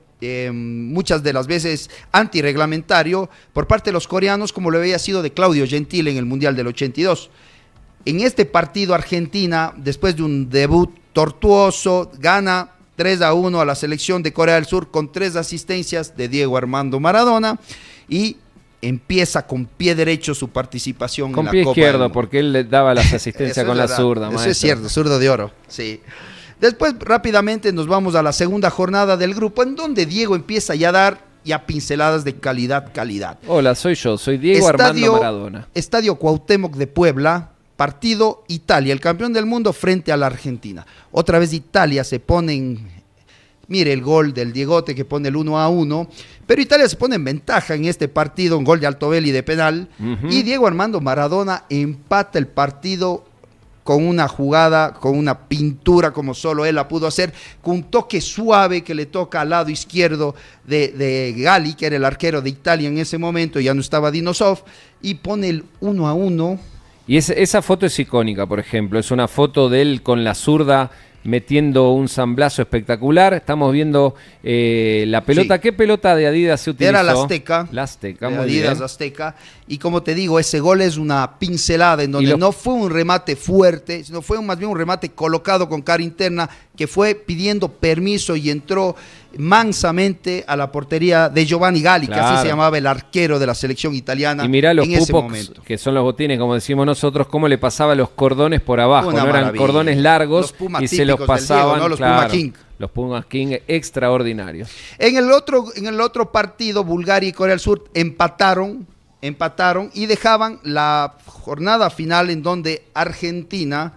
muchas de las veces antirreglamentario por parte de los coreanos, como lo había sido de Claudio Gentile en el Mundial del 82. En este partido Argentina, después de un debut tortuoso, gana 3-1 a la selección de Corea del Sur con 3 asistencias de Diego Armando Maradona y empieza con pie derecho su participación en la Copa
del Mundo. Con pie izquierdo, porque él le daba las asistencias con la zurda.
Eso es cierto, zurdo de oro, sí. Después rápidamente nos vamos a la segunda jornada del grupo, en donde Diego empieza ya a dar pinceladas de calidad.
Hola, soy Diego Armando Maradona.
Estadio Cuauhtémoc de Puebla, partido Italia, el campeón del mundo frente a la Argentina. Otra vez Italia se pone mire el gol del Diegote que pone el 1-1, pero Italia se pone en ventaja en este partido, un gol de Altobelli de penal, y Diego Armando Maradona empata el partido con una jugada, con una pintura como solo él la pudo hacer, con un toque suave que le toca al lado izquierdo de Gali, que era el arquero de Italia en ese momento, ya no estaba Dinosov, y pone el 1-1.
Y esa foto es icónica, por ejemplo, es una foto de él con la zurda metiendo un zamblazo espectacular. Estamos viendo la pelota. Sí. ¿Qué pelota de Adidas se utilizó?
Era la Azteca.
La Azteca,
muy
Adidas
bien. Azteca. Y como te digo, ese gol es una pincelada en donde no fue un remate fuerte, sino fue más bien un remate colocado con cara interna que fue pidiendo permiso y entró mansamente a la portería de Giovanni Gali, claro, que así se llamaba el arquero de la selección italiana.
Y mirá los pupos, que son los botines, como decimos nosotros, cómo le pasaba los cordones por abajo. No eran cordones largos y se los pasaban, Diego, ¿no? Los Puma King. Los Puma King extraordinarios.
En el otro partido, Bulgaria y Corea del Sur empataron y dejaban la jornada final en donde Argentina,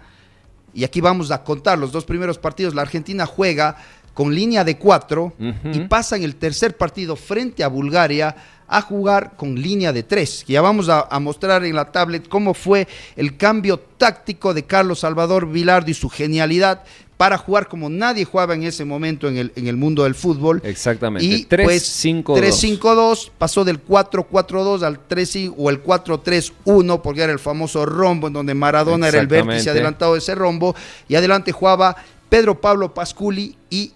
y aquí vamos a contar los 2 primeros partidos, la Argentina juega con línea de 4 y pasa en el tercer partido frente a Bulgaria a jugar con línea de 3. Ya vamos a mostrar en la tablet cómo fue el cambio táctico de Carlos Salvador Vilardo y su genialidad para jugar como nadie jugaba en ese momento en el mundo del fútbol.
Exactamente.
Y 3-5-2 pasó del 4-4-2 al 3 o el 4-3-1, porque era el famoso rombo en donde Maradona era el vértice adelantado de ese rombo, y adelante jugaba Pedro Pablo Pasculi y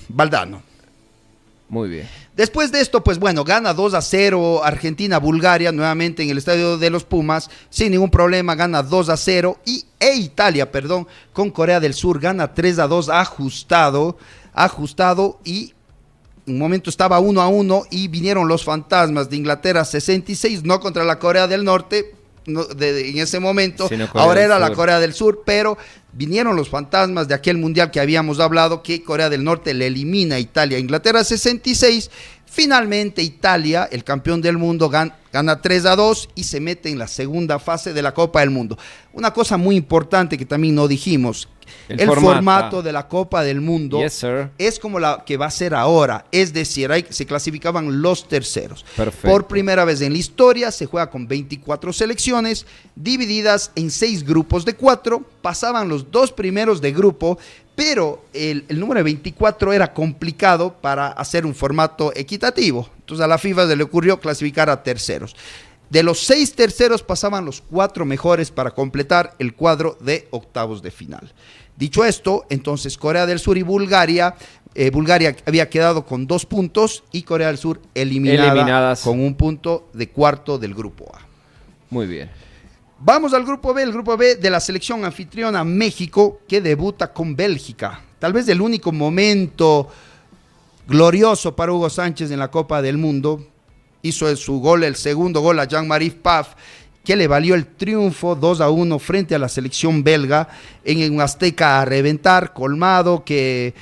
Valdano.
Muy bien.
Después de esto, pues bueno, gana 2-0 Argentina-Bulgaria, nuevamente en el estadio de los Pumas, sin ningún problema, gana 2-0, Italia, con Corea del Sur, gana 3-2 ajustado, y un momento estaba 1-1, y vinieron los fantasmas de Inglaterra 66, no contra la Corea del Norte, en ese momento, ahora era la Corea del Sur, pero vinieron los fantasmas de aquel mundial que habíamos hablado, que Corea del Norte le elimina a Italia, Inglaterra 66, finalmente Italia, el campeón del mundo, gana 3-2 y se mete en la segunda fase de la Copa del Mundo. Una cosa muy importante que también no dijimos, el formato de la Copa del Mundo es como la que va a ser ahora, es decir, ahí se clasificaban los terceros.
Perfecto.
Por primera vez en la historia se juega con 24 selecciones divididas en 6 grupos de 4, pasaban los 2 primeros de grupo, pero el número 24 era complicado para hacer un formato equitativo, entonces a la FIFA se le ocurrió clasificar a terceros. De los 6 terceros pasaban los 4 mejores para completar el cuadro de octavos de final. Dicho esto, entonces Corea del Sur y Bulgaria había quedado con 2 puntos y Corea del Sur eliminadas con 1 punto de cuarto del grupo A.
Muy bien.
Vamos al grupo B, el grupo B de la selección anfitriona México, que debuta con Bélgica. Tal vez el único momento glorioso para Hugo Sánchez en la Copa del Mundo. Hizo su gol, el segundo gol a Jean-Marie Pfaff, que le valió el triunfo 2-1 frente a la selección belga en un Azteca a reventar, colmado, que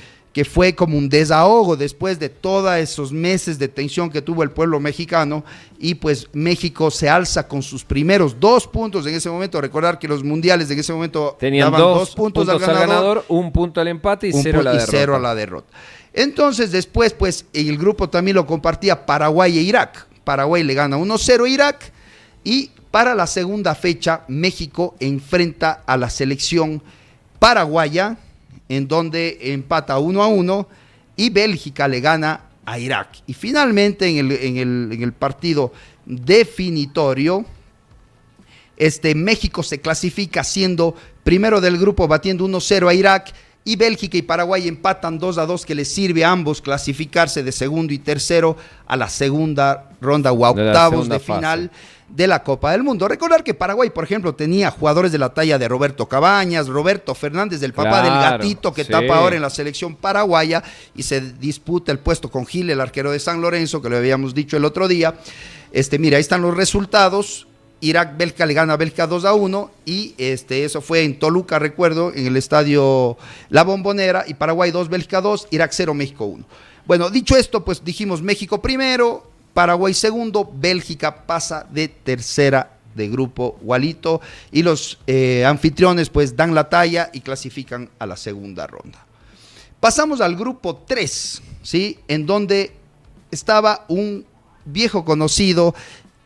fue como un desahogo después de todos esos meses de tensión que tuvo el pueblo mexicano, y pues México se alza con sus primeros 2 puntos en ese momento. Recordar que los mundiales en ese momento
tenían
daban
2 puntos al ganador, 1 punto al empate y 0 a la derrota.
Entonces después, pues el grupo también lo compartía Paraguay e Irak. Paraguay le gana 1-0 a Irak. Y para la segunda fecha, México enfrenta a la selección paraguaya, en donde empata 1-1, y Bélgica le gana a Irak. Y finalmente en el partido definitorio, México se clasifica siendo primero del grupo, batiendo 1-0 a Irak, y Bélgica y Paraguay empatan 2-2, que les sirve a ambos clasificarse de segundo y tercero a la segunda ronda o a octavos de final de la Copa del Mundo. Recordar que Paraguay, por ejemplo, tenía jugadores de la talla de Roberto Cabañas, Roberto Fernández, del papá del gatito que tapa ahora en la selección paraguaya, y se disputa el puesto con Gil, el arquero de San Lorenzo, que lo habíamos dicho el otro día. Mira, ahí están los resultados. Irak, Bélgica le gana a Bélgica 2-1, y eso fue en Toluca, recuerdo, en el estadio La Bombonera, y Paraguay 2, Bélgica 2, Irak 0, México 1. Bueno, dicho esto, pues dijimos México primero, Paraguay segundo, Bélgica pasa de tercera de grupo, Walito, y los anfitriones pues dan la talla y clasifican a la segunda ronda. Pasamos al grupo 3, ¿sí? En donde estaba un viejo conocido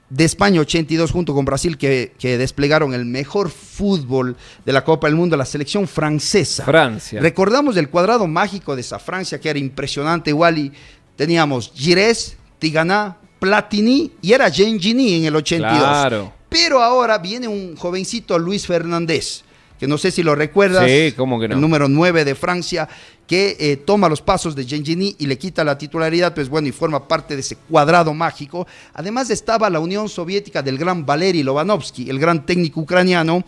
de España 82 junto con Brasil, que desplegaron el mejor fútbol de la Copa del Mundo, la selección francesa.
Francia.
Recordamos el cuadrado mágico de esa Francia, que era impresionante, Wally. Teníamos Giresse, Tigana, Platini, y era Gengini en el 82.
Claro.
Pero ahora viene un jovencito, Luis Fernández, que no sé si lo recuerdas.
Sí, ¿cómo que no?
El número 9 de Francia, que toma los pasos de Gengini y le quita la titularidad, pues bueno, y forma parte de ese cuadrado mágico. Además estaba la Unión Soviética del gran Valery Lobanovsky, el gran técnico ucraniano,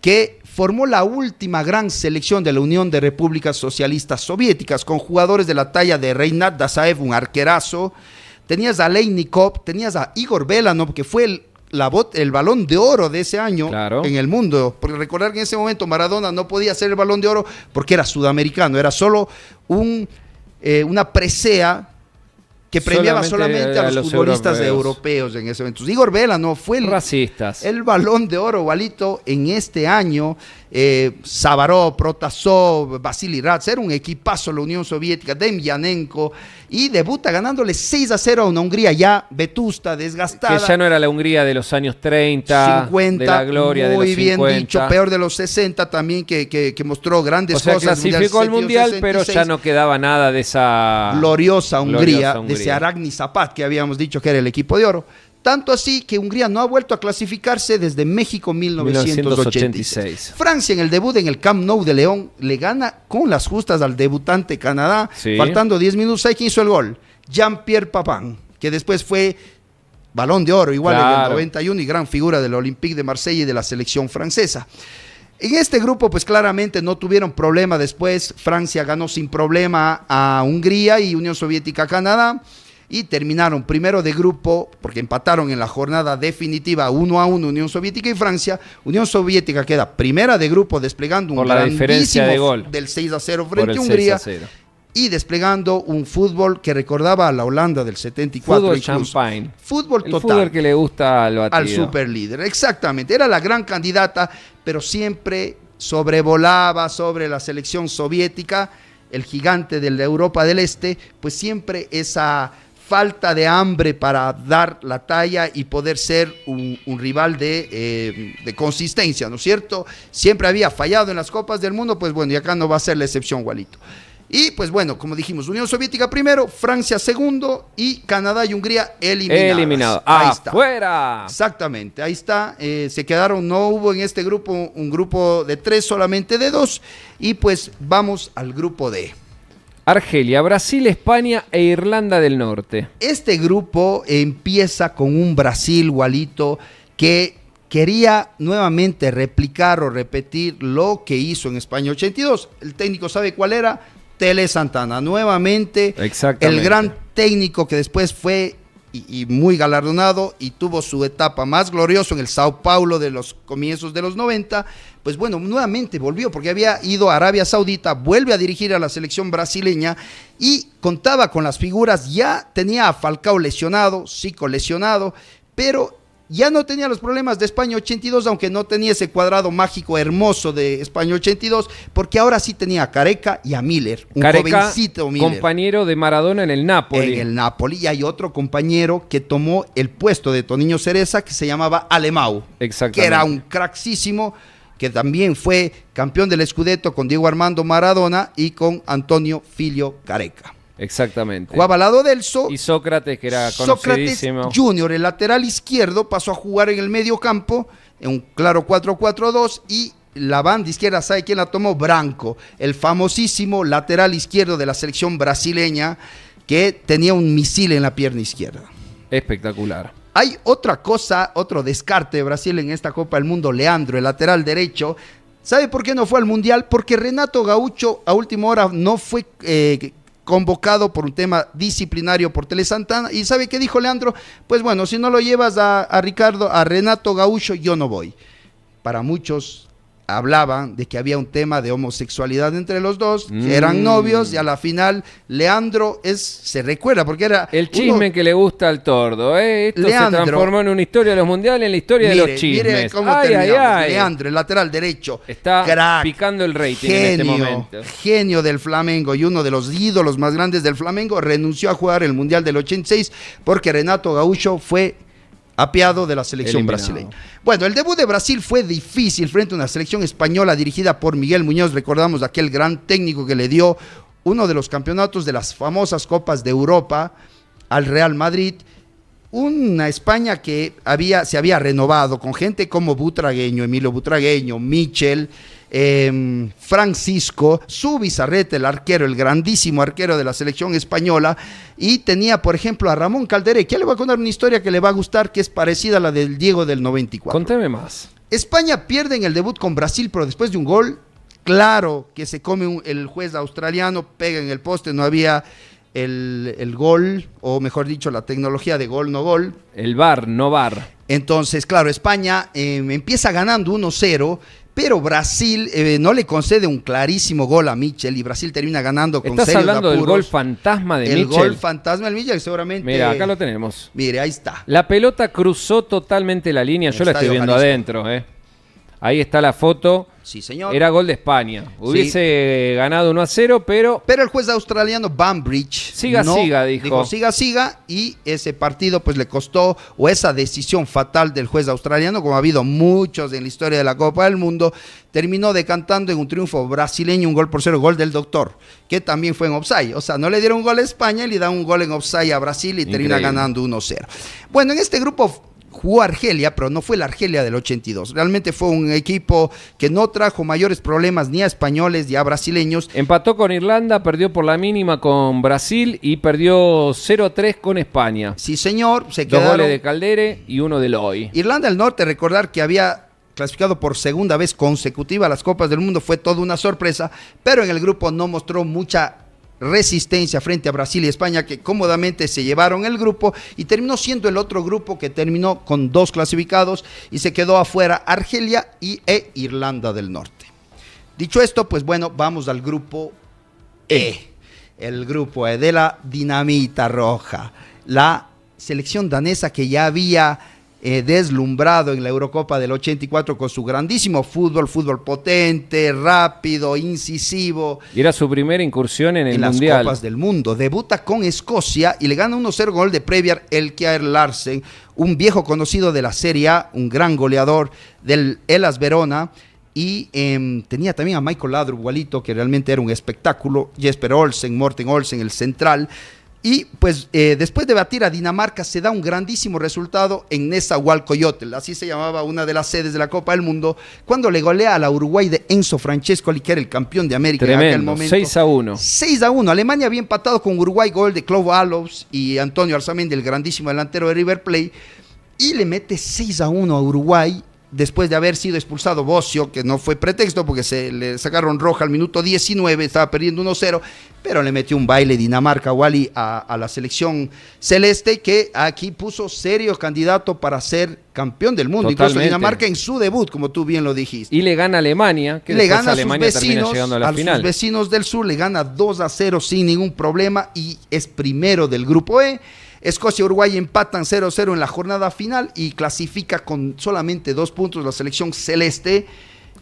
que formó la última gran selección de la Unión de Repúblicas Socialistas Soviéticas, con jugadores de la talla de Reinat Dasaev, un arquerazo. Tenías a Leinikov, tenías a Igor Belanov, que fue el balón de oro de ese año en el mundo, porque recordar que en ese momento Maradona no podía hacer el balón de oro porque era sudamericano, era solo una presea que premiaba solamente a los futbolistas europeos en ese momento. Igor Belanov fue el balón de oro, Walito, en este año. Savarov, Protasov, Vasily Ratz, era un equipazo la Unión Soviética, Demyanenko, y debuta ganándole 6-0 a una Hungría ya vetusta, desgastada.
Que ya no era la Hungría de los años 30,
50,
de la gloria de los 50.
Muy bien dicho, peor de los 60 también, que mostró grandes cosas.
O sea, clasificó al Mundial, pero ya no quedaba nada de esa
gloriosa Hungría, de ese Aragni Zapat que habíamos dicho que era el equipo de oro. Tanto así que Hungría no ha vuelto a clasificarse desde México 1986. Francia en el debut en el Camp Nou de León le gana con las justas al debutante Canadá, faltando 10 minutos. ¿Sabe quién hizo el gol? Jean-Pierre Papin, que después fue Balón de Oro, igual en el 91, y gran figura del Olympique de Marsella y de la selección francesa. En este grupo, pues claramente no tuvieron problema después. Francia ganó sin problema a Hungría y Unión Soviética a Canadá. Y terminaron primero de grupo, porque empataron en la jornada definitiva 1-1 Unión Soviética y Francia. Unión Soviética queda primera de grupo, desplegando un
diferencia de gol
del 6-0 frente a Hungría. Y desplegando un fútbol que recordaba a la Holanda del 74.
Fútbol champagne.
Fútbol total.
El fútbol que le gusta al batido.
Al superlíder, exactamente. Era la gran candidata, pero siempre sobrevolaba sobre la selección soviética, el gigante de la Europa del Este, pues siempre esa falta de hambre para dar la talla y poder ser un rival de consistencia, ¿no es cierto? Siempre había fallado en las Copas del Mundo, pues bueno, y acá no va a ser la excepción, Walito. Y pues bueno, como dijimos, Unión Soviética primero, Francia segundo y Canadá y Hungría eliminados.
Ahí está. ¡Fuera!
Exactamente, ahí está. Se quedaron, no hubo en este grupo un grupo de 3, solamente de 2. Y pues vamos al grupo D.
Argelia, Brasil, España e Irlanda del Norte.
Este grupo empieza con un Brasil, Walito, que quería nuevamente replicar o repetir lo que hizo en España 82. El técnico, ¿sabe cuál era? Tele Santana. Nuevamente, el gran técnico que después fue y muy galardonado y tuvo su etapa más gloriosa en el Sao Paulo de los comienzos de los 90, pues bueno, nuevamente volvió porque había ido a Arabia Saudita, vuelve a dirigir a la selección brasileña y contaba con las figuras. Ya tenía a Falcao lesionado, Zico lesionado, pero Ya no tenía los problemas de España 82, aunque no tenía ese cuadrado mágico hermoso de España 82, porque ahora sí tenía a Careca y a Miller, un jovencito Miller.
Compañero de Maradona en el Napoli.
En el Napoli, y hay otro compañero que tomó el puesto de Toninho Cereza, que se llamaba Alemão, que era un cracksísimo, que también fue campeón del Scudetto con Diego Armando Maradona y con Antonio Filho Careca.
Exactamente.
Jugaba al lado del
y Sócrates, que era conocidísimo.
Sócrates Junior, el lateral izquierdo, pasó a jugar en el medio campo, en un claro 4-4-2, y la banda izquierda, ¿sabe quién la tomó? Branco, el famosísimo lateral izquierdo de la selección brasileña, que tenía un misil en la pierna izquierda.
Espectacular.
Hay otra cosa, otro descarte de Brasil en esta Copa del Mundo, Leandro, el lateral derecho. ¿Sabe por qué no fue al Mundial? Porque Renato Gaúcho a última hora no fue convocado por un tema disciplinario por Tele Santana. ¿Y sabe qué dijo Leandro? Pues bueno, si no lo llevas a Renato Gaúcho, yo no voy. Para muchos hablaban de que había un tema de homosexualidad entre los dos, que eran novios, y a la final Leandro se recuerda, porque era
el chisme que le gusta al tordo, Esto Leandro, se transformó en una historia de los mundiales, en la historia de los chismes. Mire
cómo terminamos. Leandro, el lateral derecho,
está crack, picando el rating en este momento.
Genio del Flamengo y uno de los ídolos más grandes del Flamengo, renunció a jugar el Mundial del 86 porque Renato Gaúcho fue apiado de la selección brasileña. Bueno, el debut de Brasil fue difícil frente a una selección española dirigida por Miguel Muñoz. Recordamos aquel gran técnico que le dio uno de los campeonatos de las famosas Copas de Europa al Real Madrid. Una España que se había renovado con gente como Butragueño, Emilio Butragueño, Michel, Francisco, Zubizarreta, el arquero, el grandísimo arquero de la selección española, y tenía, por ejemplo, a Ramón Calderé, que le voy a contar una historia que le va a gustar, que es parecida a la del Diego del 94.
Conteme más.
España pierde en el debut con Brasil, pero después de un gol, claro, que se come el juez australiano, pega en el poste, no había el gol, o mejor dicho, la tecnología de gol, no gol.
El VAR, no VAR.
Entonces, claro, España empieza ganando 1-0, pero Brasil no le concede un clarísimo gol a Michel, y Brasil termina ganando con serios apuros.
¿Estás hablando del gol fantasma de Michel?
El gol fantasma de Michel, seguramente.
Mira, acá lo tenemos.
Mire, ahí está.
La pelota cruzó totalmente la línea, yo la estoy viendo adentro, Ahí está la foto.
Sí, señor.
Era gol de España. Hubiese ganado 1-0, pero...
Pero el juez australiano Banbridge
siga, dijo
siga, y ese partido pues le costó, o esa decisión fatal del juez australiano, como ha habido muchos en la historia de la Copa del Mundo, terminó decantando en un triunfo brasileño, 1-0, gol del doctor, que también fue en offside. O sea, no le dieron un gol a España, le dan un gol en offside a Brasil y termina ganando 1-0. Bueno, en este grupo jugó Argelia, pero no fue la Argelia del 82. Realmente fue un equipo que no trajo mayores problemas ni a españoles ni a brasileños.
Empató con Irlanda, perdió por la mínima con Brasil y perdió 0-3 con España.
Sí, señor. Se
quedaron 2 goles de Caldere y 1 de Loy.
Irlanda del Norte, recordar que había clasificado por segunda vez consecutiva a las Copas del Mundo, fue toda una sorpresa, pero en el grupo no mostró mucha resistencia frente a Brasil y España, que cómodamente se llevaron el grupo, y terminó siendo el otro grupo que terminó con 2 clasificados y se quedó afuera Argelia e Irlanda del Norte. Dicho esto, pues bueno, vamos al grupo E. El grupo E de la Dinamita Roja. La selección danesa, que ya había deslumbrado en la Eurocopa del 84 con su grandísimo fútbol potente, rápido, incisivo.
Y era su primera incursión en el Mundial.
Las Copas del Mundo. Debuta con Escocia y le gana 1-0 gol de Previar Elkjær Larsen, un viejo conocido de la Serie A, un gran goleador del Hellas Verona. Y tenía también a Michael Laudrup, igualito, que realmente era un espectáculo. Jesper Olsen, Morten Olsen, el central. Y pues después de batir a Dinamarca se da un grandísimo resultado en Nezahualcóyotl, así se llamaba una de las sedes de la Copa del Mundo, cuando le golea a la Uruguay de Enzo Francescoli, que era el campeón de América.
Tremendo,
en aquel momento.
6-1.
6-1. Alemania había empatado con Uruguay, gol de Claude Allows y Antonio Arzamendi, el grandísimo delantero de River Plate, y le mete 6-1 a Uruguay. Después de haber sido expulsado Bossio, que no fue pretexto porque se le sacaron roja al minuto 19, estaba perdiendo 1-0, pero le metió un baile Dinamarca, Wally, a la selección celeste, que aquí puso serio candidato para ser campeón del mundo.
Totalmente.
Incluso Dinamarca en su debut, como tú bien lo dijiste.
Y le gana a Alemania, que
le gana
Alemania
a sus vecinos,
termina llegando a la final.
Sus vecinos del sur, le gana 2-0 sin ningún problema y es primero del grupo E. Escocia y Uruguay empatan 0-0 en la jornada final y clasifica con solamente 2 puntos la selección celeste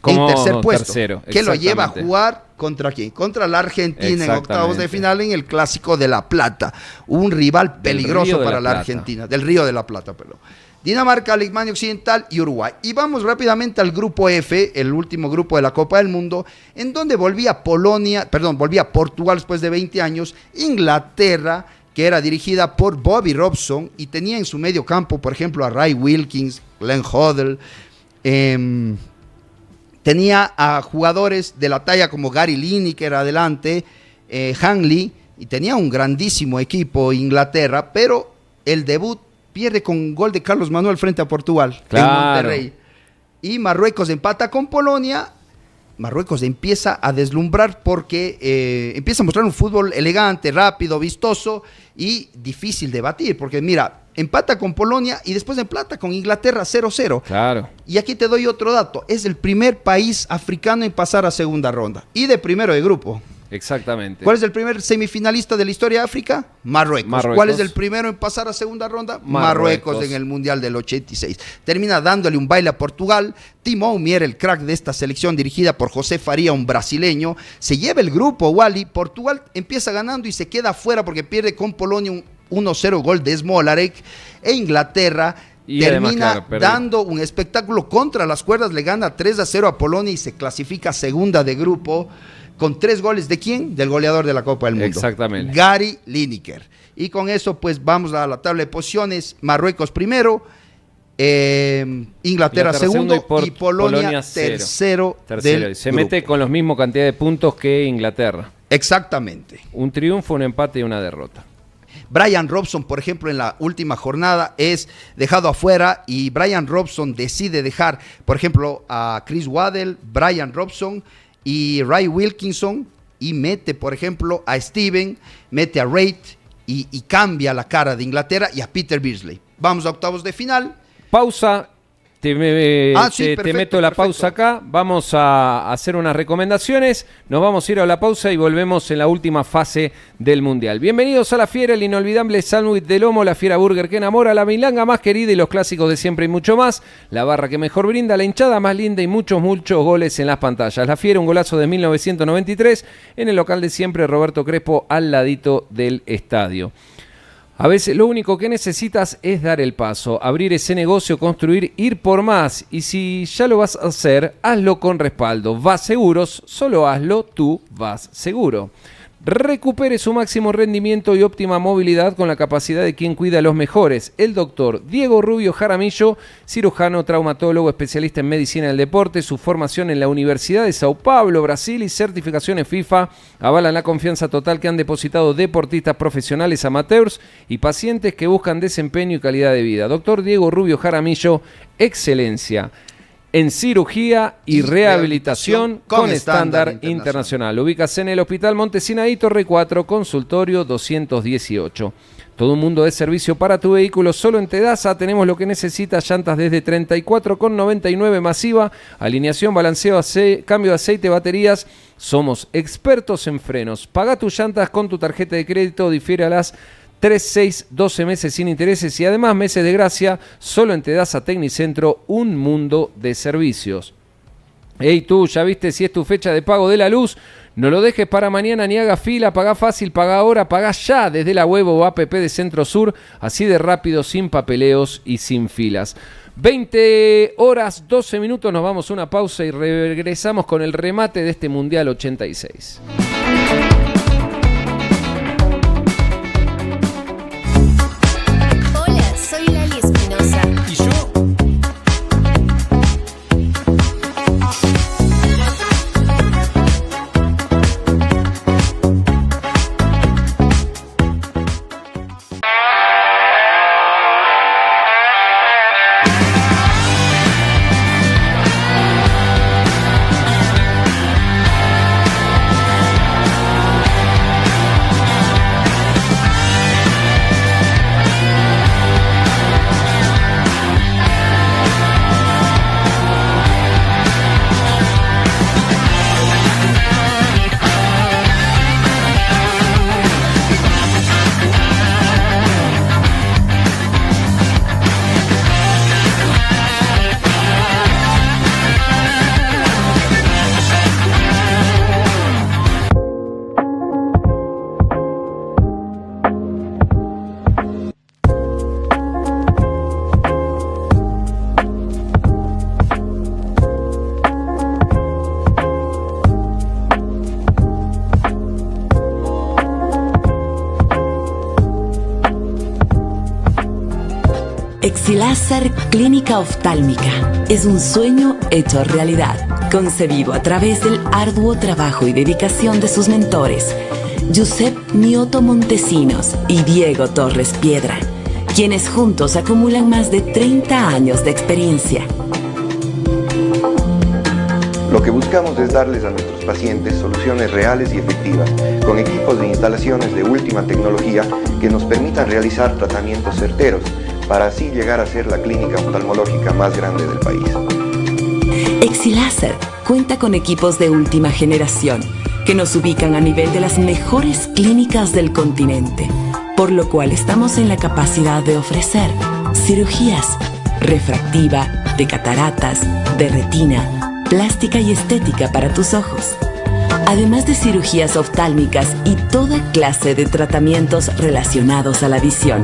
como
en tercer puesto,
tercero,
que lo lleva a jugar ¿contra quién? Contra la Argentina en octavos de final en el Clásico de La Plata, un rival peligroso para la Argentina, del Río de la Plata, perdón. Dinamarca, Alemania Occidental y Uruguay. Y vamos rápidamente al grupo F, el último grupo de la Copa del Mundo, en donde volvía Portugal después de 20 años, Inglaterra, que era dirigida por Bobby Robson y tenía en su medio campo, por ejemplo, a Ray Wilkins, Glenn Hoddle, tenía a jugadores de la talla como Gary Lineker adelante, Hanley, y tenía un grandísimo equipo Inglaterra, pero el debut pierde con gol de Carlos Manuel frente a Portugal en Monterrey. Y Marruecos empata con Polonia. Marruecos empieza a deslumbrar porque empieza a mostrar un fútbol elegante, rápido, vistoso y difícil de batir. Porque mira, empata con Polonia y después empata con Inglaterra 0-0.
Claro.
Y aquí te doy otro dato. Es el primer país africano en pasar a segunda ronda y de primero de grupo.
Exactamente.
¿Cuál es el primer semifinalista de la historia de África? Marruecos. ¿Cuál es el primero en pasar a segunda ronda? Marruecos en el Mundial del 86. Termina dándole un baile a Portugal. Timo Omier, el crack de esta selección dirigida por José Faría, un brasileño, se lleva el grupo, Wally. Portugal empieza ganando y se queda afuera porque pierde con Polonia un 1-0 gol de Smolarek. E Inglaterra termina dando un espectáculo contra las cuerdas, le gana 3-0 a Polonia y se clasifica segunda de grupo. ¿Con 3 goles de quién? Del goleador de la Copa del Mundo.
Exactamente.
Gary Lineker. Y con eso, pues, vamos a la tabla de posiciones. Marruecos primero, Inglaterra segundo y Polonia tercero.
Se mete con los mismos cantidad de puntos que Inglaterra.
Exactamente.
Un triunfo, un empate y una derrota.
Brian Robson, por ejemplo, en la última jornada es dejado afuera y Brian Robson decide dejar, por ejemplo, a Chris Waddell, Brian Robson y Ray Wilkinson, y mete, por ejemplo, a Steven, mete a Reid y cambia la cara de Inglaterra y a Peter Beardsley. Vamos a octavos de final.
Pausa. Te meto la pausa acá. Vamos a hacer unas recomendaciones. Nos vamos a ir a la pausa y volvemos en la última fase del Mundial. Bienvenidos a La Fiera, el inolvidable sándwich de lomo, la fiera burger que enamora, la milanga más querida y los clásicos de siempre y mucho más. La barra que mejor brinda, la hinchada más linda y muchos goles en las pantallas. La Fiera, un golazo de 1993 en el local de siempre, Roberto Crespo, al ladito del estadio. A veces lo único que necesitas es dar el paso, abrir ese negocio, construir, ir por más. Y si ya lo vas a hacer, hazlo con respaldo. Vas Seguros, solo hazlo, tú vas seguro. Recupere su máximo rendimiento y óptima movilidad con la capacidad de quien cuida a los mejores. El doctor Diego Rubio Jaramillo, cirujano, traumatólogo, especialista en medicina del deporte. Su formación en la Universidad de Sao Paulo, Brasil, y certificaciones FIFA avalan la confianza total que han depositado deportistas profesionales, amateurs y pacientes que buscan desempeño y calidad de vida. Doctor Diego Rubio Jaramillo, excelencia en cirugía y rehabilitación con estándar internacional. Ubícase en el Hospital Montesinaí, Torre 4, consultorio 218. Todo un mundo de servicio para tu vehículo. Solo en Tedasa tenemos lo que necesitas: llantas desde 34,99 masiva, alineación, balanceo, cambio de aceite, baterías. Somos expertos en frenos. Paga tus llantas con tu tarjeta de crédito, difiere a las 3, 6, 12 meses sin intereses y además meses de gracia. Solo en Tedasa Tecnicentro, un mundo de servicios. Hey tú, ¿ya viste si es tu fecha de pago de la luz? No lo dejes para mañana ni hagas fila, pagá fácil, pagá ahora, pagá ya desde la web o app de Centro Sur, así de rápido, sin papeleos y sin filas. 20 horas, 12 minutos, nos vamos a una pausa y regresamos con el remate de este Mundial 86.
Exiláser Clínica Oftálmica es un sueño hecho realidad, concebido a través del arduo trabajo y dedicación de sus mentores, Giuseppe Mioto Montesinos y Diego Torres Piedra, quienes juntos acumulan más de 30 años de experiencia.
Lo que buscamos es darles a nuestros pacientes soluciones reales y efectivas, con equipos de instalaciones de última tecnología que nos permitan realizar tratamientos certeros, para así llegar a ser la clínica oftalmológica más grande del país.
Exiláser cuenta con equipos de última generación que nos ubican a nivel de las mejores clínicas del continente, por lo cual estamos en la capacidad de ofrecer cirugías refractiva, de cataratas, de retina, plástica y estética para tus ojos, además de cirugías oftálmicas y toda clase de tratamientos relacionados a la visión.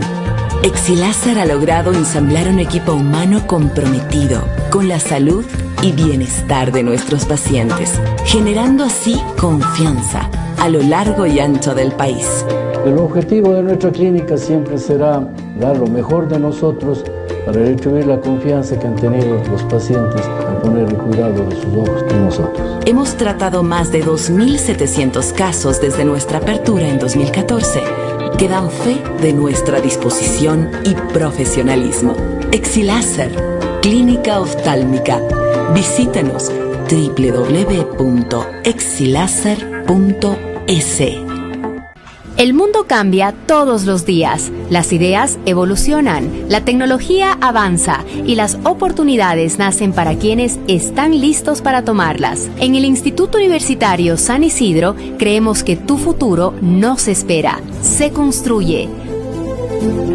Exiláser ha logrado ensamblar un equipo humano comprometido con la salud y bienestar de nuestros pacientes, generando así confianza a lo largo y ancho del país.
El objetivo de nuestra clínica siempre será dar lo mejor de nosotros para retribuir la confianza que han tenido los pacientes al poner el cuidado de sus ojos en nosotros.
Hemos tratado más de 2.700 casos desde nuestra apertura en 2014, que dan fe de nuestra disposición y profesionalismo. Exiláser, Clínica Oftálmica. Visítenos www.exilaser.es.
El mundo cambia todos los días, las ideas evolucionan, la tecnología avanza y las oportunidades nacen para quienes están listos para tomarlas. En el Instituto Universitario San Isidro creemos que tu futuro no se espera, se construye.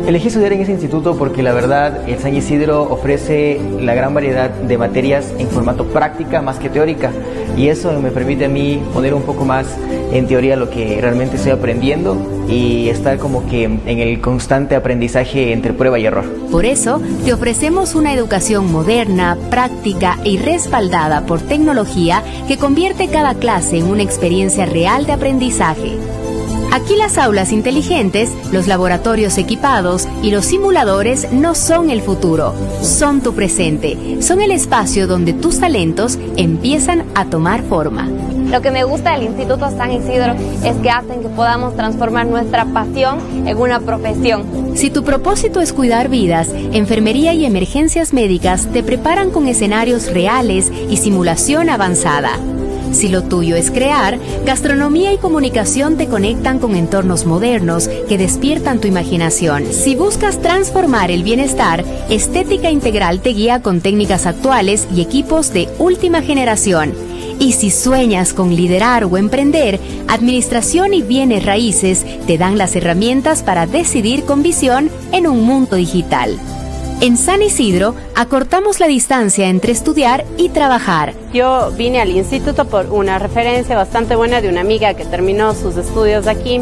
Elegí estudiar en ese instituto porque la verdad el San Isidro ofrece la gran variedad de materias en formato práctica más que teórica, y eso me permite a mí poner un poco más en teoría lo que realmente estoy aprendiendo y estar como que en el constante aprendizaje entre prueba y error.
Por eso te ofrecemos una educación moderna, práctica y respaldada por tecnología que convierte cada clase en una experiencia real de aprendizaje. Aquí las aulas inteligentes, los laboratorios equipados y los simuladores no son el futuro, son tu presente, son el espacio donde tus talentos empiezan a tomar forma.
Lo que me gusta del Instituto San Isidro es que hacen que podamos transformar nuestra pasión en una profesión.
Si tu propósito es cuidar vidas, enfermería y emergencias médicas te preparan con escenarios reales y simulación avanzada. Si lo tuyo es crear, gastronomía y comunicación te conectan con entornos modernos que despiertan tu imaginación. Si buscas transformar el bienestar, Estética Integral te guía con técnicas actuales y equipos de última generación. Y si sueñas con liderar o emprender, Administración y Bienes Raíces te dan las herramientas para decidir con visión en un mundo digital. En San Isidro, acortamos la distancia entre estudiar y trabajar.
Yo vine al instituto por una referencia bastante buena de una amiga que terminó sus estudios aquí.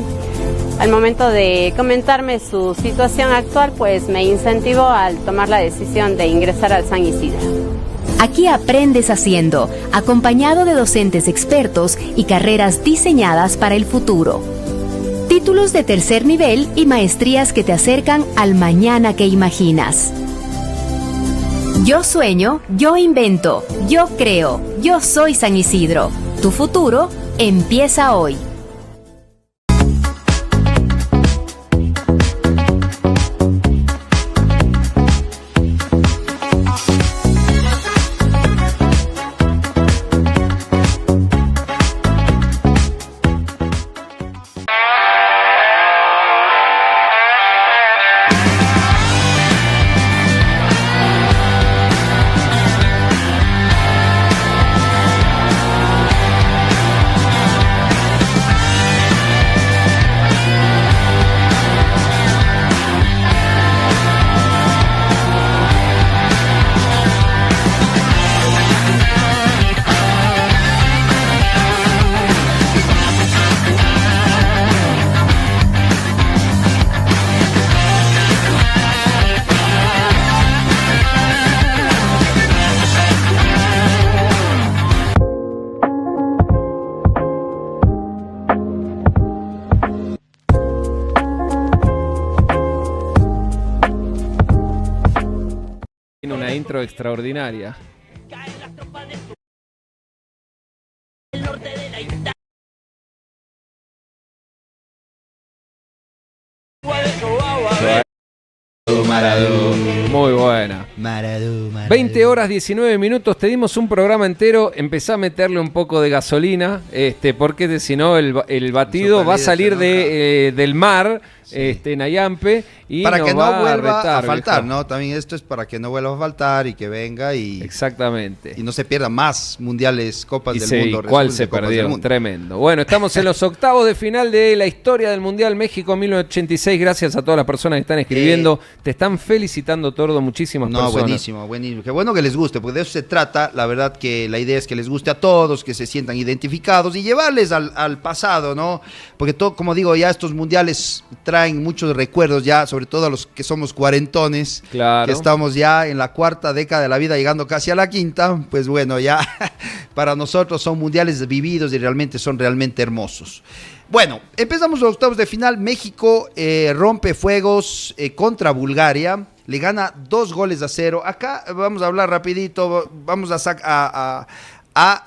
Al momento de comentarme su situación actual, pues me incentivó al tomar la decisión de ingresar al San Isidro.
Aquí aprendes haciendo, acompañado de docentes expertos y carreras diseñadas para el futuro. Títulos de tercer nivel y maestrías que te acercan al mañana que imaginas. Yo sueño, yo invento, yo creo, yo soy San Isidro. Tu futuro empieza hoy.
intro extraordinaria. Muy buena. 20 horas 19 minutos, te dimos un programa entero, empezá a meterle un poco de gasolina, porque si no el batido va a salir del mar, en Ayampe, y
para que no vuelva
a
faltar, ¿no? También esto es para que no vuelva a faltar y que venga y...
Exactamente.
Y no se pierdan más mundiales, copas del mundo.
¿Cuál se perdieron? Tremendo. Bueno, estamos en los octavos de final de la historia del Mundial México 1986. Gracias a todas las personas que están escribiendo. Te están felicitando, Tordo, muchísimas personas.
Buenísimo. Qué bueno que les guste, porque de eso se trata. La verdad que la idea es que les guste a todos, que se sientan identificados y llevarles al pasado, ¿no? Porque todo, como digo, ya estos mundiales traen muchos recuerdos ya, sobre todo a los que somos cuarentones,
claro,
que estamos ya en la cuarta década de la vida, llegando casi a la quinta. Pues bueno, ya para nosotros son mundiales vividos y realmente son realmente hermosos. Bueno, empezamos los octavos de final. México rompe fuegos contra Bulgaria, le gana 2-0. Acá vamos a hablar rapidito, vamos a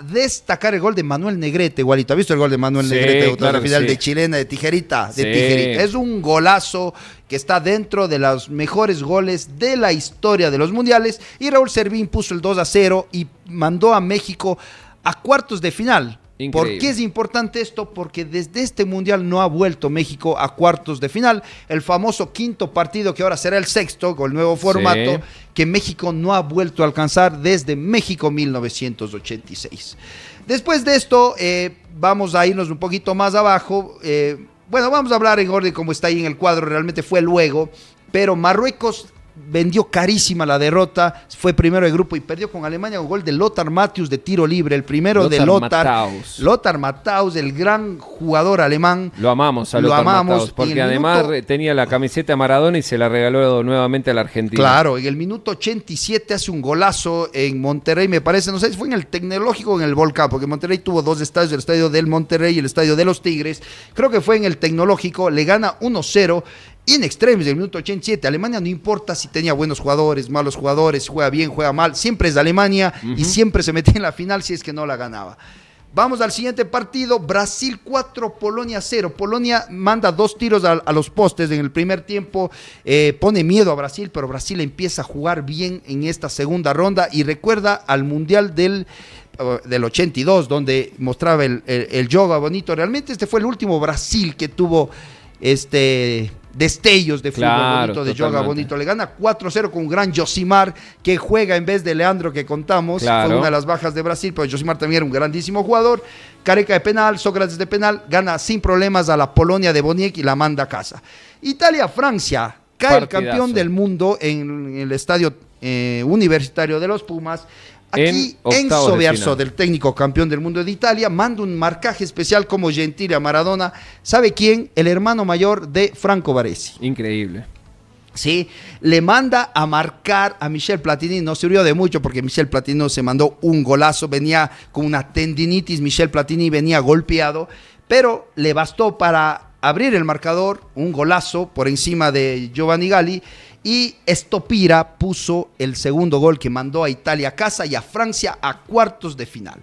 destacar el gol de Manuel Negrete, igualito. ¿Has visto el gol de Manuel Negrete? Claro, final de chilena, de tijerita, tijerita. Es un golazo que está dentro de los mejores goles de la historia de los mundiales. Y Raúl Servín puso el 2-0 y mandó a México a cuartos de final.
Increíble.
¿Por qué es importante esto? Porque desde este mundial no ha vuelto México a cuartos de final. El famoso quinto partido, que ahora será el sexto con el nuevo formato, que México no ha vuelto a alcanzar desde México 1986. Después de esto, vamos a irnos un poquito más abajo. Vamos a hablar en orden como está ahí en el cuadro, realmente fue luego, pero Marruecos vendió carísima la derrota, fue primero de grupo y perdió con Alemania con gol de Lothar Matthäus de tiro libre, el primero de Lothar Matthäus, el gran jugador alemán.
Lo amamos a Lothar Matthäus, porque además tenía la camiseta de Maradona y se la regaló nuevamente a la Argentina.
Claro, en el minuto 87 hace un golazo en Monterrey, me parece, no sé si fue en el Tecnológico o en el Volcán, porque Monterrey tuvo dos estadios, el estadio del Monterrey y el estadio de los Tigres. Creo que fue en el Tecnológico, le gana 1-0. In extremis del minuto 87, Alemania no importa si tenía buenos jugadores, malos jugadores, juega bien, juega mal, siempre es de Alemania y siempre se metía en la final si es que no la ganaba. Vamos al siguiente partido, Brasil 4, Polonia 0. Polonia manda 2 tiros a los postes en el primer tiempo, pone miedo a Brasil, pero Brasil empieza a jugar bien en esta segunda ronda y recuerda al Mundial del 82, donde mostraba el yoga bonito. Realmente este fue el último Brasil que tuvo destellos de fútbol bonito, de yoga bonito. Le gana 4-0 con un gran Josimar, que juega en vez de Leandro, que contamos. Fue una de las bajas de Brasil, pero Josimar también era un grandísimo jugador. Careca de penal, Sócrates de penal, gana sin problemas a la Polonia de Boniek y la manda a casa. Italia-Francia, cae el campeón del mundo en el estadio universitario de los Pumas. Aquí Enzo Bearzot, del técnico campeón del mundo de Italia, manda un marcaje especial como Gentile a Maradona. ¿Sabe quién? El hermano mayor de Franco Baresi.
Increíble.
Sí, le manda a marcar a Michel Platini. No sirvió de mucho porque Michel Platini se mandó un golazo. Venía con una tendinitis, Michel Platini venía golpeado, pero le bastó para abrir el marcador, un golazo por encima de Giovanni Galli. Y Stopira puso el segundo gol que mandó a Italia a casa y a Francia a cuartos de final.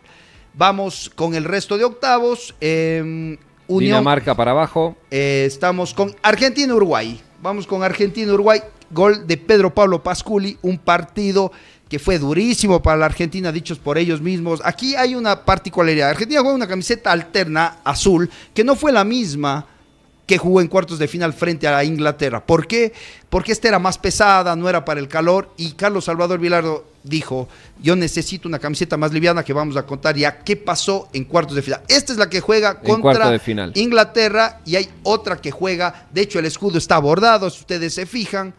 Vamos con el resto de octavos.
Dinamarca para abajo.
Estamos con Argentina-Uruguay. Vamos con Argentina-Uruguay. Gol de Pedro Pablo Pasculi. Un partido que fue durísimo para la Argentina, dichos por ellos mismos. Aquí hay una particularidad. Argentina juega una camiseta alterna azul que no fue la misma que jugó en cuartos de final frente a Inglaterra. ¿Por qué? Porque esta era más pesada, no era para el calor, y Carlos Salvador Vilardo dijo, yo necesito una camiseta más liviana, que vamos a contar ya qué pasó en cuartos de final. Esta es la que juega contra Inglaterra, y hay otra que juega, de hecho el escudo está bordado, si ustedes se fijan,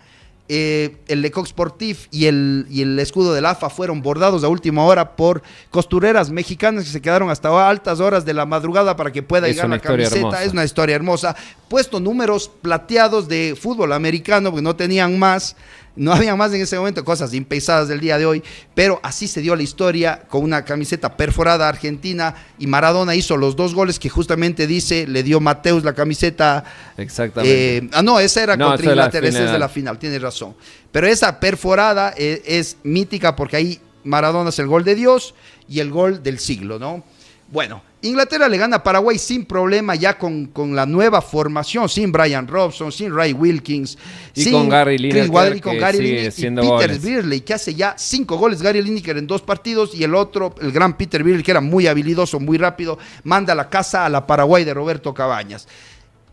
el Lecoq Sportif y el escudo del AFA fueron bordados a última hora por costureras mexicanas que se quedaron hasta altas horas de la madrugada para que pueda llegar la camiseta. Hermosa. Es una historia hermosa. puesto números plateados de fútbol americano, porque no tenían más, no había más en ese momento, cosas impensadas del día de hoy, pero así se dio la historia con una camiseta perforada argentina, y Maradona hizo los 2 goles que justamente dice, le dio Mateus la camiseta.
Exactamente.
No, esa era contra Inglaterra, esa es de la final, tienes razón. Pero esa perforada es mítica porque ahí Maradona es el gol de Dios y el gol del siglo, ¿no? Bueno, Inglaterra le gana a Paraguay sin problema, ya con la nueva formación, sin Brian Robson, sin Ray Wilkins,
y
sin
con Gary Lineker,
y con Gary Lineker y Peter Birley, que hace ya 5 goles. Gary Lineker en 2 partidos, y el otro, el gran Peter Birley, que era muy habilidoso, muy rápido, manda a la casa a la Paraguay de Roberto Cabañas.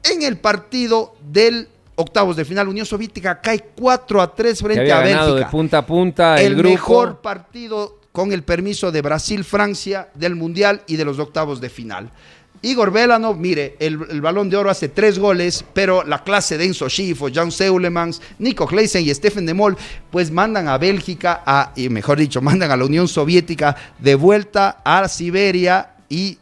En el partido del octavos de final, Unión Soviética cae 4-3 frente a Bélgica.
De punta a punta
el
grupo.
Mejor partido, con el permiso de Brasil-Francia, del Mundial y de los octavos de final. Igor Belanov, mire, el Balón de Oro hace 3 goles, pero la clase de Enzo Schifo, Jan Seulemans, Nico Gleisen y Stefan de Mol, pues mandan a Bélgica, mandan a la Unión Soviética de vuelta a Siberia, y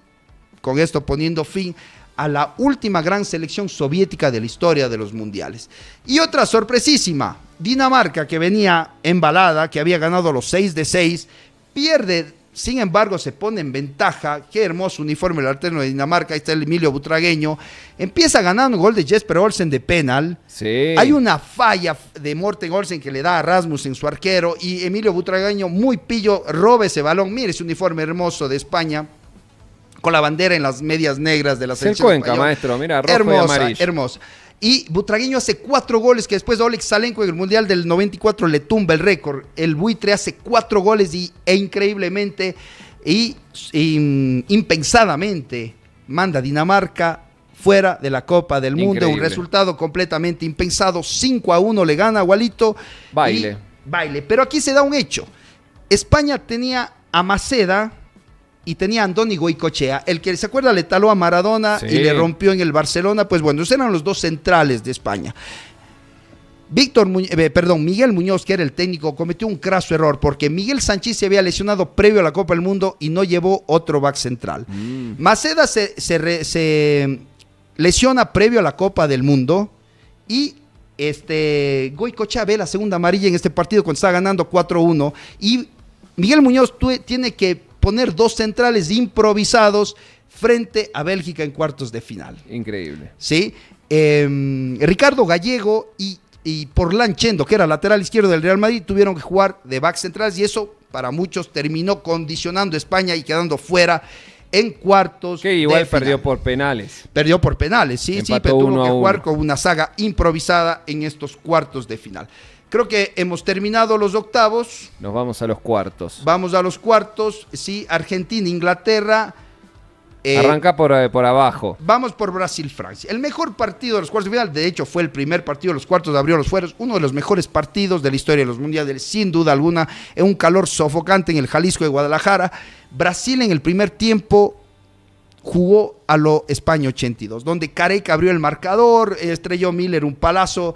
con esto poniendo fin a la última gran selección soviética de la historia de los mundiales. Y otra sorpresísima, Dinamarca, que venía embalada, que había ganado los 6 de 6, pierde, sin embargo se pone en ventaja. Qué hermoso uniforme el alterno de Dinamarca, ahí está el Emilio Butragueño, empieza ganando un gol de Jesper Olsen de penal,
sí.
Hay una falla de Morten Olsen que le da a Rasmussen, su arquero, y Emilio Butragueño, muy pillo, roba ese balón. Mire ese uniforme hermoso de España, con la bandera en las medias negras de la selección
Cuenca,
española.
maestro, mira, rojo
hermosa,
y amarillo.
Hermosa. Y Butragueño hace 4 goles, que después Oleg Salenko en el Mundial del 94 le tumba el récord. El buitre hace 4 goles e increíblemente y impensadamente manda a Dinamarca fuera de la Copa del Mundo.
Increíble.
Un resultado completamente impensado. 5-1 le gana Walito.
Baile.
Pero aquí se da un hecho. España tenía a Maceda y tenía a Andoni Goicoechea, el que se acuerda le taló a Maradona, sí, y le rompió en el Barcelona. Pues bueno, esos eran los 2 centrales de España. Miguel Muñoz, que era el técnico, cometió un craso error, porque Miguel Sanchís se había lesionado previo a la Copa del Mundo y no llevó otro back central. Maceda se lesiona previo a la Copa del Mundo, y Goicoechea ve la segunda amarilla en este partido cuando está ganando 4-1, y Miguel Muñoz tiene que poner 2 centrales improvisados frente a Bélgica en cuartos de final.
Increíble.
Sí, Ricardo Gallego y Porlán Chendo, que era lateral izquierdo del Real Madrid, tuvieron que jugar de back centrales, y eso para muchos terminó condicionando a España y quedando fuera en cuartos.
Que igual perdió por penales.
Perdió por penales, sí,
Empató
pero tuvo que jugar
1-1
con una saga improvisada en estos cuartos de final. Creo que hemos terminado los octavos.
Nos vamos a los cuartos.
Vamos a los cuartos, sí, Argentina, Inglaterra.
Arranca por abajo.
Vamos por Brasil-Francia. El mejor partido de los cuartos de final, de hecho fue el primer partido de los cuartos, abrió los fueros, uno de los mejores partidos de la historia de los mundiales, sin duda alguna, en un calor sofocante en el Jalisco de Guadalajara. Brasil en el primer tiempo jugó a lo España 82, donde Careca abrió el marcador, estrelló Miller un palazo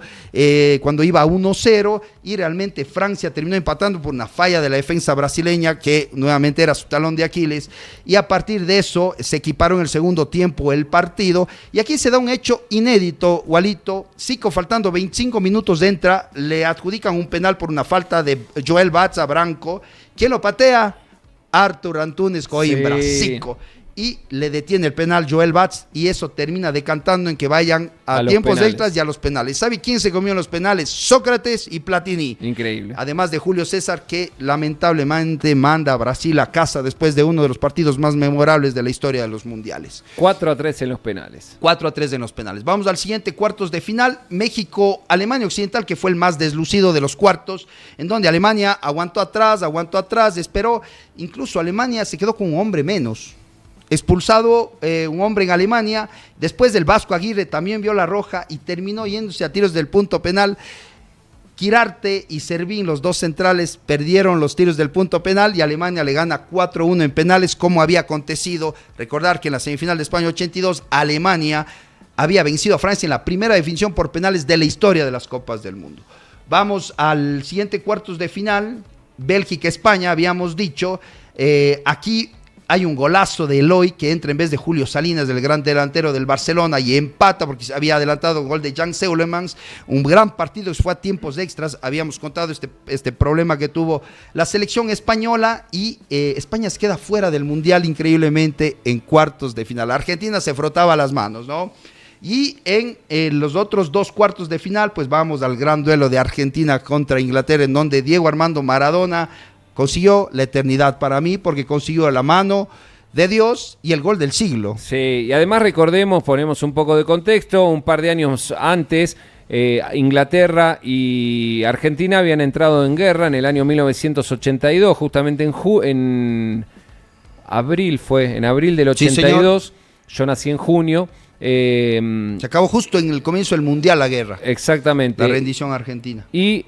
cuando iba 1-0, y realmente Francia terminó empatando por una falla de la defensa brasileña, que nuevamente era su talón de Aquiles, y a partir de eso se equiparó en el segundo tiempo el partido. Y aquí se da un hecho inédito, Walito. Zico, faltando 25 minutos entra, le adjudican un penal por una falta de Joel Batz a Branco. ¿Quién lo patea? Artur Antunes Coimbra,
sí.
Zico. Y le detiene el penal Joel Batz, y eso termina decantando en que vayan a tiempos extras y a los penales. ¿Sabe quién se comió en los penales? Sócrates y Platini.
Increíble.
Además de Julio César, que lamentablemente manda a Brasil a casa después de uno de los partidos más memorables de la historia de los mundiales.
4-3 en los penales.
4-3 en los penales. Vamos al siguiente, cuartos de final. México-Alemania Occidental, que fue el más deslucido de los cuartos, en donde Alemania aguantó atrás, esperó. Incluso Alemania se quedó con un hombre menos. Expulsado un hombre en Alemania. Después del Vasco Aguirre también vio la roja y terminó yéndose a tiros del punto penal. Quirarte y Servín, los 2 centrales, perdieron los tiros del punto penal, y Alemania le gana 4-1 en penales, como había acontecido. Recordar que en la semifinal de España 82, Alemania había vencido a Francia en la primera definición por penales de la historia de las Copas del Mundo. Vamos al siguiente cuartos de final. Bélgica-España, habíamos dicho. Aquí hay un golazo de Eloy que entra en vez de Julio Salinas, del gran delantero del Barcelona, y empata porque se había adelantado un gol de Jan Seulemans. Un gran partido que fue a tiempos extras. Habíamos contado este problema que tuvo la selección española y España se queda fuera del Mundial increíblemente en cuartos de final. Argentina se frotaba las manos, ¿no? Y en los otros 2 cuartos de final, pues vamos al gran duelo de Argentina contra Inglaterra, en donde Diego Armando Maradona consiguió la eternidad para mí, porque consiguió la mano de Dios y el gol del siglo.
Sí, y además recordemos, ponemos un poco de contexto, un par de años antes, Inglaterra y Argentina habían entrado en guerra en el año 1982, justamente en abril del 82, sí, yo nací en junio.
Se acabó justo en el comienzo del Mundial la guerra.
Exactamente.
La rendición argentina.
Y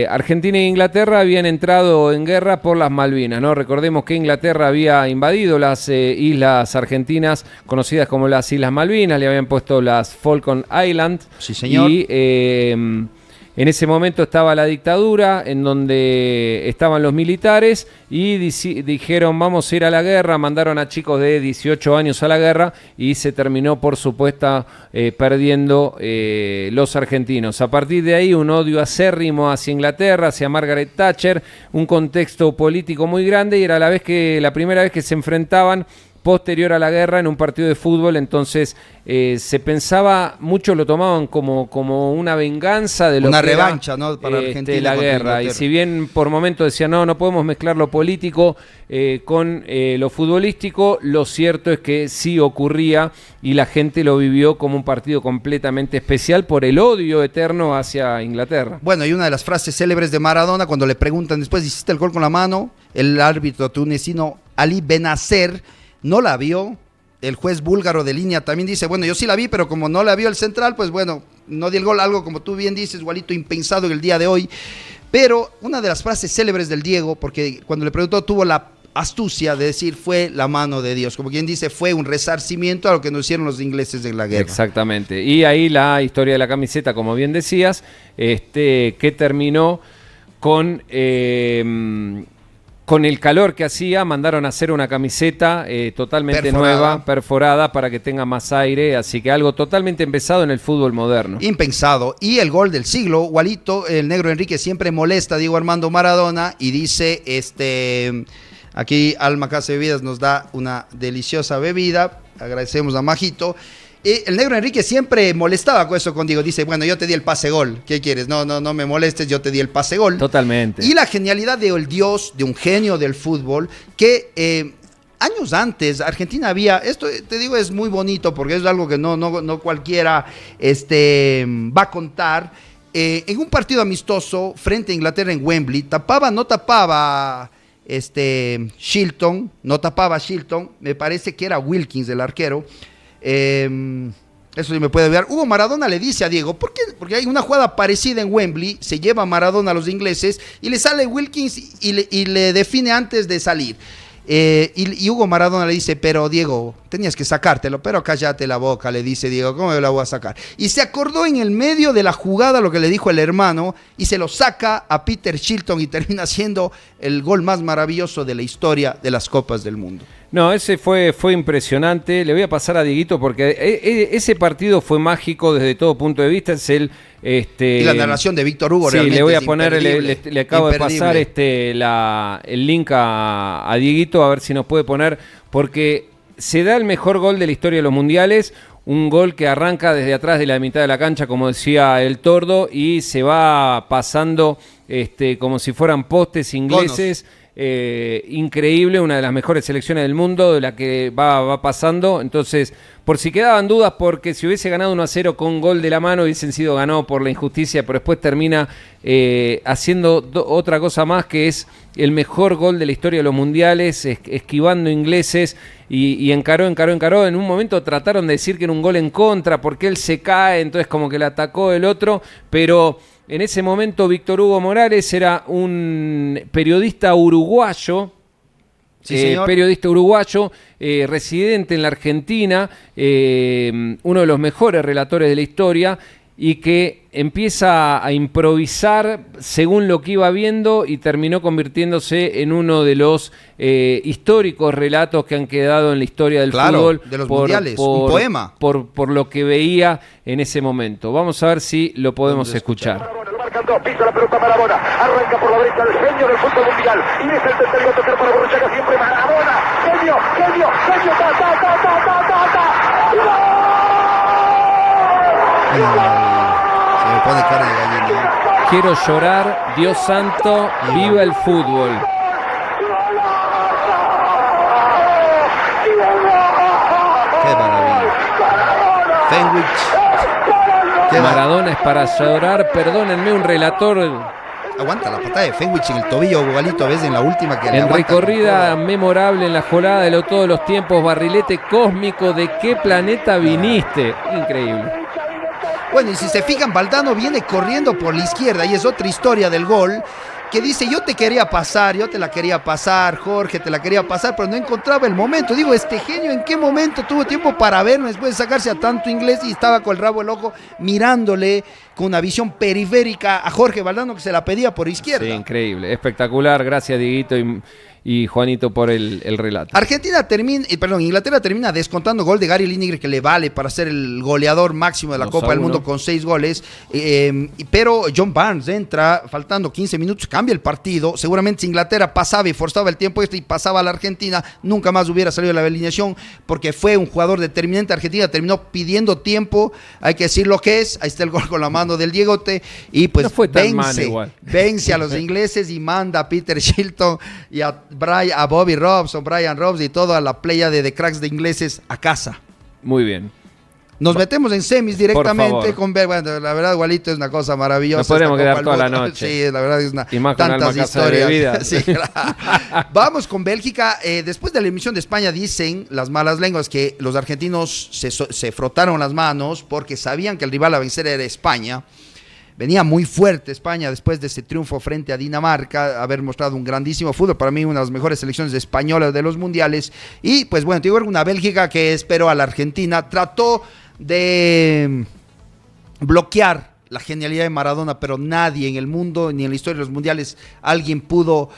Argentina e Inglaterra habían entrado en guerra por las Malvinas, ¿no? Recordemos que Inglaterra había invadido las islas argentinas, conocidas como las Islas Malvinas, le habían puesto las Falkland Islands.
Sí, señor.
Y en ese momento estaba la dictadura, en donde estaban los militares y dijeron vamos a ir a la guerra, mandaron a chicos de 18 años a la guerra y se terminó por supuesto perdiendo los argentinos. A partir de ahí un odio acérrimo hacia Inglaterra, hacia Margaret Thatcher, un contexto político muy grande y era la primera vez que se enfrentaban posterior a la guerra en un partido de fútbol. Entonces se pensaba, muchos lo tomaban como una venganza de lo
una
que
revancha,
era,
¿no? Para Argentina
la guerra. Y si bien por momentos decían no podemos mezclar lo político con lo futbolístico, lo cierto es que sí ocurría y la gente lo vivió como un partido completamente especial por el odio eterno hacia Inglaterra.
Bueno, y una de las frases célebres de Maradona, cuando le preguntan después, ¿hiciste el gol con la mano? El árbitro tunecino Ali Benacer no la vio. El juez búlgaro de línea también dice, bueno, yo sí la vi, pero como no la vio el central, pues bueno, no di el gol. Algo, como tú bien dices, igualito impensado el día de hoy. Pero una de las frases célebres del Diego, porque cuando le preguntó tuvo la astucia de decir fue la mano de Dios, como quien dice, fue un resarcimiento a lo que nos hicieron los ingleses en la guerra.
Exactamente, y ahí la historia de la camiseta, como bien decías, que terminó con el calor que hacía, mandaron a hacer una camiseta totalmente nueva, perforada, para que tenga más aire, así que algo totalmente empezado en el fútbol moderno.
Impensado. Y el gol del siglo, Walito, el negro Enrique siempre molesta a Diego Armando Maradona y dice, aquí Alma Casa Bebidas nos da una deliciosa bebida, agradecemos a Majito. El negro Enrique siempre molestaba con eso con Diego. Dice, bueno, yo te di el pase gol. ¿Qué quieres? No me molestes, yo te di el pase gol.
Totalmente.
Y la genialidad del dios, de un genio del fútbol, que años antes Argentina había, esto te digo es muy bonito porque es algo que no cualquiera va a contar. En un partido amistoso frente a Inglaterra en Wembley, no tapaba Shilton, me parece que era Wilkins el arquero. Eso sí me puede ver. Hugo Maradona le dice a Diego, ¿por qué? Porque hay una jugada parecida en Wembley, se lleva Maradona a los ingleses y le sale Wilkins y le define antes de salir. Y Hugo Maradona le dice, pero Diego, tenías que sacártelo, pero cállate la boca, le dice Diego, ¿cómo me la voy a sacar? Y se acordó en el medio de la jugada lo que le dijo el hermano y se lo saca a Peter Shilton y termina siendo el gol más maravilloso de la historia de las Copas del Mundo.
No, ese fue impresionante. Le voy a pasar a Dieguito porque ese partido fue mágico desde todo punto de vista. Es
y la narración de Víctor Hugo,
sí,
realmente
le voy a poner, le acabo de pasar el link a Dieguito, a ver si nos puede poner, porque se da el mejor gol de la historia de los mundiales. Un gol que arranca desde atrás de la mitad de la cancha, como decía el Tordo, y se va pasando como si fueran postes ingleses. Increíble, una de las mejores selecciones del mundo, de la que va pasando. Entonces, por si quedaban dudas, porque si hubiese ganado 1-0 con gol de la mano, hubiesen sido ganado por la injusticia, pero después termina haciendo otra cosa más, que es el mejor gol de la historia de los mundiales, esquivando ingleses y encaró. En un momento trataron de decir que era un gol en contra porque él se cae, entonces como que le atacó el otro, pero en ese momento Víctor Hugo Morales era un periodista uruguayo, residente en la Argentina, uno de los mejores relatores de la historia, y que empieza a improvisar según lo que iba viendo y terminó convirtiéndose en uno de los históricos relatos que han quedado en la historia del fútbol.
De los mundiales, un poema.
Por lo que veía en ese momento. Vamos a ver si lo podemos escuchar.
Pisa la pelota Maradona, arranca por la derecha el genio del fútbol mundial y es el tercero a tocar para Borruchaga, siempre Maradona, genio,
Se me pone cara de gallina.
Quiero llorar, Dios santo, viva el fútbol.
Qué maravilla. Fenwick.
Maradona es para llorar, perdónenme, un relator.
Aguanta la patada de Fenwick en el tobillo, igualito a veces en la última que le
en
aguanta.
Recorrida memorable en la jornada de todos los tiempos, barrilete cósmico, ¿de qué planeta viniste? Increíble.
Bueno, y si se fijan, Valdano viene corriendo por la izquierda y es otra historia del gol, que dice, yo te quería pasar, yo te la quería pasar, Jorge, te la quería pasar, pero no encontraba el momento. Digo, este genio, ¿en qué momento tuvo tiempo para verme después de sacarse a tanto inglés y estaba con el rabo del ojo mirándole con una visión periférica a Jorge Valdano que se la pedía por izquierda?
Sí, increíble, espectacular, gracias Dieguito y Juanito por el relato.
Inglaterra termina descontando gol de Gary Lineker que le vale para ser el goleador máximo de la Copa del Mundo con 6 goles, pero John Barnes entra faltando 15 minutos, cambia el partido. Seguramente si Inglaterra pasaba y forzaba el tiempo y pasaba a la Argentina, nunca más hubiera salido la alineación porque fue un jugador determinante. Argentina terminó pidiendo tiempo, hay que decir lo que es. Ahí está el gol con la mano del Diegote y pues no vence a los ingleses y manda a Peter Shilton y a Bobby Robson, Brian Robson y toda la playa de cracks de ingleses a casa.
Muy bien.
Nos metemos en semis directamente con bueno, la verdad, igualito es una cosa maravillosa.
Nos podríamos quedar toda la noche.
Sí, la verdad es una
y más
tantas historias.
Sí,
vamos con Bélgica. Después de la emisión de España dicen las malas lenguas que los argentinos se frotaron las manos porque sabían que el rival a vencer era España. Venía muy fuerte España después de ese triunfo frente a Dinamarca, haber mostrado un grandísimo fútbol, para mí una de las mejores selecciones españolas de los mundiales. Y pues bueno, te digo, una Bélgica que esperó a la Argentina, trató de bloquear la genialidad de Maradona, pero nadie en el mundo, ni en la historia de los mundiales, alguien pudo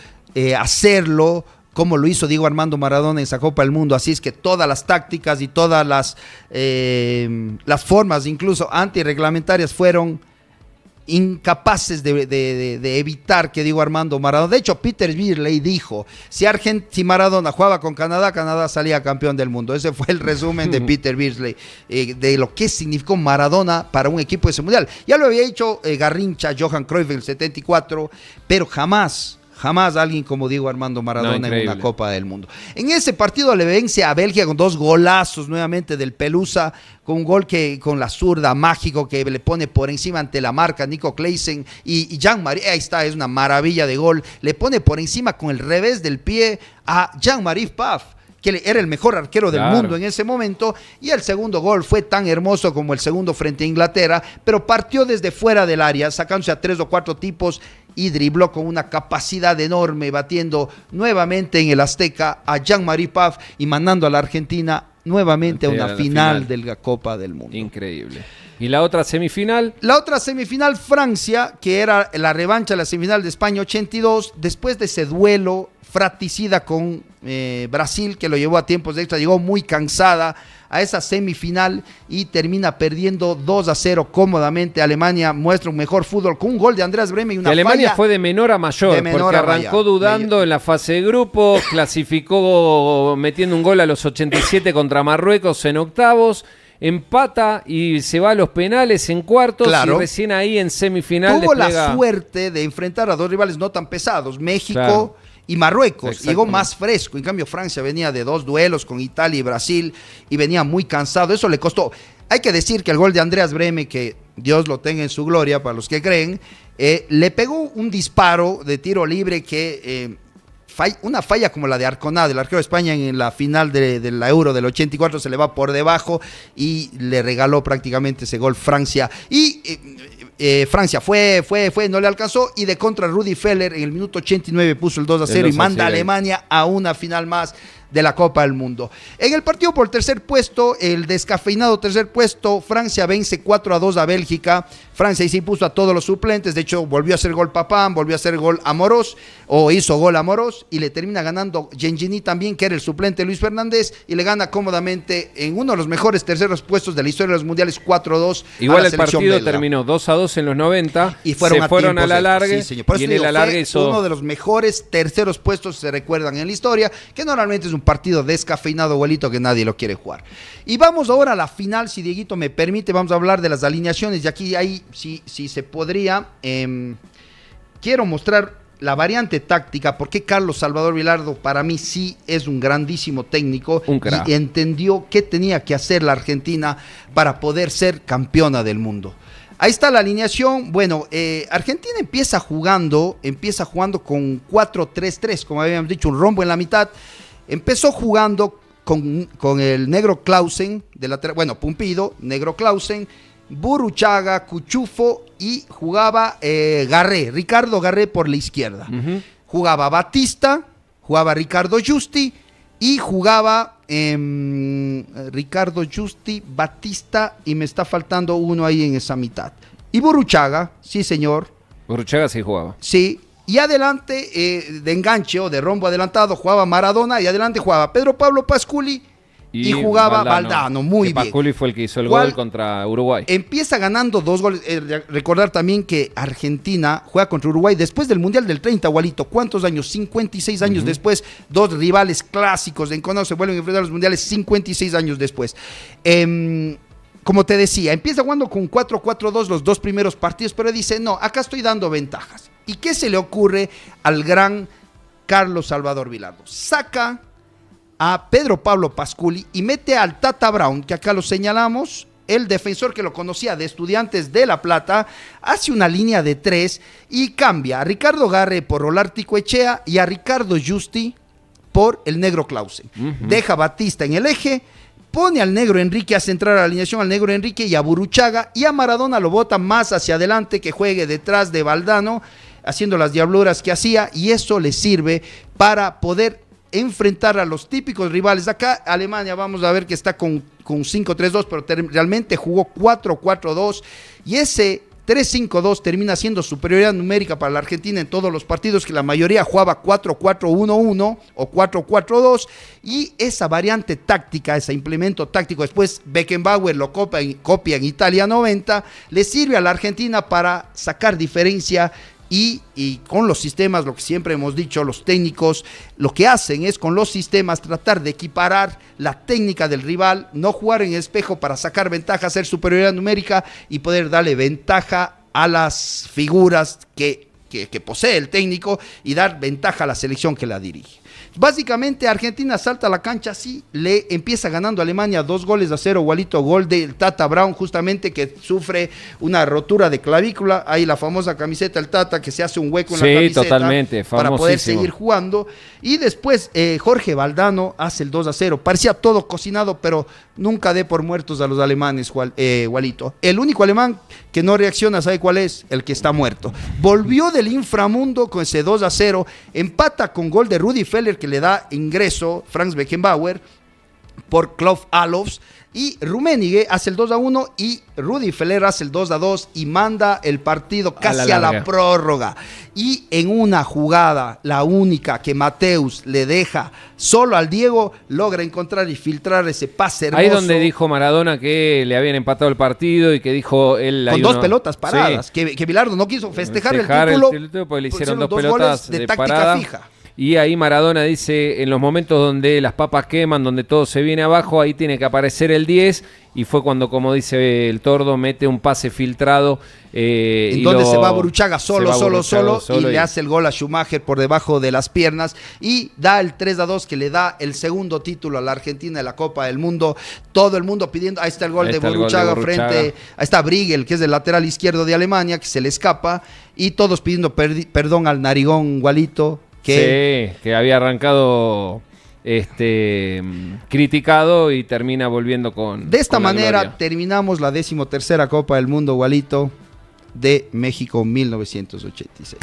hacerlo como lo hizo Diego Armando Maradona en esa Copa del Mundo. Así es que todas las tácticas y todas las formas, incluso antirreglamentarias, fueron incapaces de evitar que Diego Armando Maradona. De hecho, Peter Beardsley dijo, si Maradona jugaba con Canadá, Canadá salía campeón del mundo. Ese fue el resumen de Peter Beardsley de lo que significó Maradona para un equipo de ese mundial. Ya lo había dicho Garrincha, Johan Cruyff en el 74, pero jamás alguien como Diego Armando Maradona en una Copa del Mundo. En ese partido le vence a Bélgica con 2 golazos nuevamente del Pelusa, con un gol que con la zurda mágico que le pone por encima ante la marca Nico Claesen y Jean-Marie, ahí está, es una maravilla de gol, le pone por encima con el revés del pie a Jean-Marie Pfaff, que era el mejor arquero del mundo en ese momento, y el segundo gol fue tan hermoso como el segundo frente a Inglaterra, pero partió desde fuera del área, sacándose a 3 o 4 tipos y dribló con una capacidad enorme, batiendo nuevamente en el Azteca a Jean-Marie Pfaff y mandando a la Argentina nuevamente a una final de la Copa del Mundo.
Increíble. ¿Y la otra semifinal?
La otra semifinal, Francia, que era la revancha de la semifinal de España 82, después de ese duelo fratricida con Brasil, que lo llevó a tiempos de extra, llegó muy cansada a esa semifinal y termina perdiendo 2-0 cómodamente. Alemania muestra un mejor fútbol con un gol de Andreas Brehme y una
Alemania
falla
fue de menor a mayor, porque arrancó dudando en la fase de grupo, clasificó metiendo un gol a los 87 contra Marruecos en octavos, empata y se va a los penales en cuartos, y recién ahí en semifinal
tuvo la suerte de enfrentar a 2 rivales no tan pesados, México y Marruecos. Llegó más fresco. En cambio, Francia venía de 2 duelos con Italia y Brasil y venía muy cansado. Eso le costó. Hay que decir que el gol de Andreas Brehme, que Dios lo tenga en su gloria para los que creen, le pegó un disparo de tiro libre que una falla como la de Arconada, el arquero de España en la final de la Euro del 84, se le va por debajo y le regaló prácticamente ese gol Francia. Y Francia fue, no le alcanzó, y de contra Rudi Feller en el minuto 89 puso el 2-0 y manda a Alemania a una final más de la Copa del Mundo. En el partido por el tercer puesto, el descafeinado tercer puesto, Francia vence 4-2 a Bélgica. Francia se impuso a todos los suplentes, de hecho volvió a hacer gol Papán, volvió a hacer gol Amorós, o hizo gol Amorós, y le termina ganando Gengini también, que era el suplente Luis Fernández, y le gana cómodamente en uno de los mejores terceros puestos de la historia de los mundiales, 4-2.
Igual el partido belga terminó 2-2 en los 90, y fueron a la larga,
sí, y en el alargue hizo uno de los mejores terceros puestos, se recuerdan en la historia, que normalmente es un partido descafeinado, abuelito, que nadie lo quiere jugar. Y vamos ahora a la final, si Dieguito me permite, vamos a hablar de las alineaciones, y aquí hay, si se podría, quiero mostrar la variante táctica, porque Carlos Salvador Vilardo para mí sí es un grandísimo técnico, y entendió qué tenía que hacer la Argentina para poder ser campeona del mundo. Ahí está la alineación. Bueno, Argentina empieza jugando con 4-3-3, como habíamos dicho, un rombo en la mitad. Empezó jugando con el negro Clausen, de lateral, bueno, Pumpido, negro Clausen, Burruchaga, Cuchufo, y jugaba Ricardo Garré por la izquierda. Jugaba Batista, jugaba Ricardo Justi, y jugaba Ricardo Justi, Batista, y me está faltando uno ahí en esa mitad. Y Burruchaga, sí señor.
Burruchaga sí jugaba.
Sí. Y adelante, de enganche o de rombo adelantado, jugaba Maradona, y adelante jugaba Pedro Pablo Pasculi y jugaba Valdano. Muy bien.
Pasculi fue el que hizo el gol contra Uruguay.
Empieza ganando 2 goles. Recordar también que Argentina juega contra Uruguay después del Mundial del 30, Walito. ¿Cuántos años? 56 años después. 2 rivales clásicos de encono se vuelven a enfrentar a los mundiales 56 años después. Como te decía, empieza jugando con 4-4-2 los 2 primeros partidos, pero dice, no, acá estoy dando ventajas. ¿Y qué se le ocurre al gran Carlos Salvador Vilardo? Saca a Pedro Pablo Pasculi y mete al Tata Brown, que acá lo señalamos, el defensor que lo conocía de Estudiantes de La Plata, hace una línea de 3 y cambia a Ricardo Garré por Olártico Echea y a Ricardo Justi por el negro Clausen. Deja a Batista en el eje, pone al negro Enrique, hace entrar a la alineación al negro Enrique y a Burruchaga, y a Maradona lo bota más hacia adelante, que juegue detrás de Valdano, haciendo las diabluras que hacía, y eso le sirve para poder enfrentar a los típicos rivales. Acá Alemania vamos a ver que está con 5-3-2, pero realmente jugó 4-4-2, y ese 3-5-2 termina siendo superioridad numérica para la Argentina en todos los partidos, que la mayoría jugaba 4-4-1-1 o 4-4-2, y esa variante táctica, ese implemento táctico, después Beckenbauer lo copia en Italia 90, le sirve a la Argentina para sacar diferencia. Y con los sistemas, lo que siempre hemos dicho, los técnicos lo que hacen es con los sistemas tratar de equiparar la técnica del rival, no jugar en espejo para sacar ventaja, hacer superioridad numérica y poder darle ventaja a las figuras que posee el técnico y dar ventaja a la selección que la dirige. Básicamente Argentina salta a la cancha así, le empieza ganando a Alemania 2-0, Walito, gol del Tata Brown, justamente, que sufre una rotura de clavícula, ahí la famosa camiseta del Tata, que se hace un hueco en la camiseta,
totalmente,
para poder seguir jugando, y después Jorge Valdano hace el 2-0, parecía todo cocinado, pero nunca dé por muertos a los alemanes, Walito. El único alemán que no reacciona, ¿sabe cuál es? El que está muerto. Volvió del inframundo con ese 2-0, empata con gol de Rudi Feller, que le da ingreso Franz Beckenbauer por Klaus Allofs, y Rummenigge hace el 2-1 y Rudi Feller hace el 2-2 y manda el partido casi a la prórroga. Y en una jugada, la única que Mateus le deja solo al Diego, logra encontrar y filtrar ese pase hermoso.
Ahí donde dijo Maradona que le habían empatado el partido y que dijo él...
Con 2 pelotas paradas, sí. que Bilardo no quiso festejar el título
porque le hicieron 2 pelotas de táctica parada. Fija. Y ahí Maradona dice, en los momentos donde las papas queman, donde todo se viene abajo, ahí tiene que aparecer el 10, y fue cuando, como dice el Tordo, mete un pase filtrado.
En donde se va Burruchaga solo, y le hace el gol a Schumacher por debajo de las piernas, y da el 3-2 que le da el segundo título a la Argentina de la Copa del Mundo. Todo el mundo pidiendo, ahí está el gol de Burruchaga frente, ahí está Briegel, que es el lateral izquierdo de Alemania, que se le escapa, y todos pidiendo perdón al narigón Gualito,
que había arrancado criticado y termina volviendo con...
De esta
con
manera terminamos la 13ª Copa del Mundo, Gualito. de México 1986.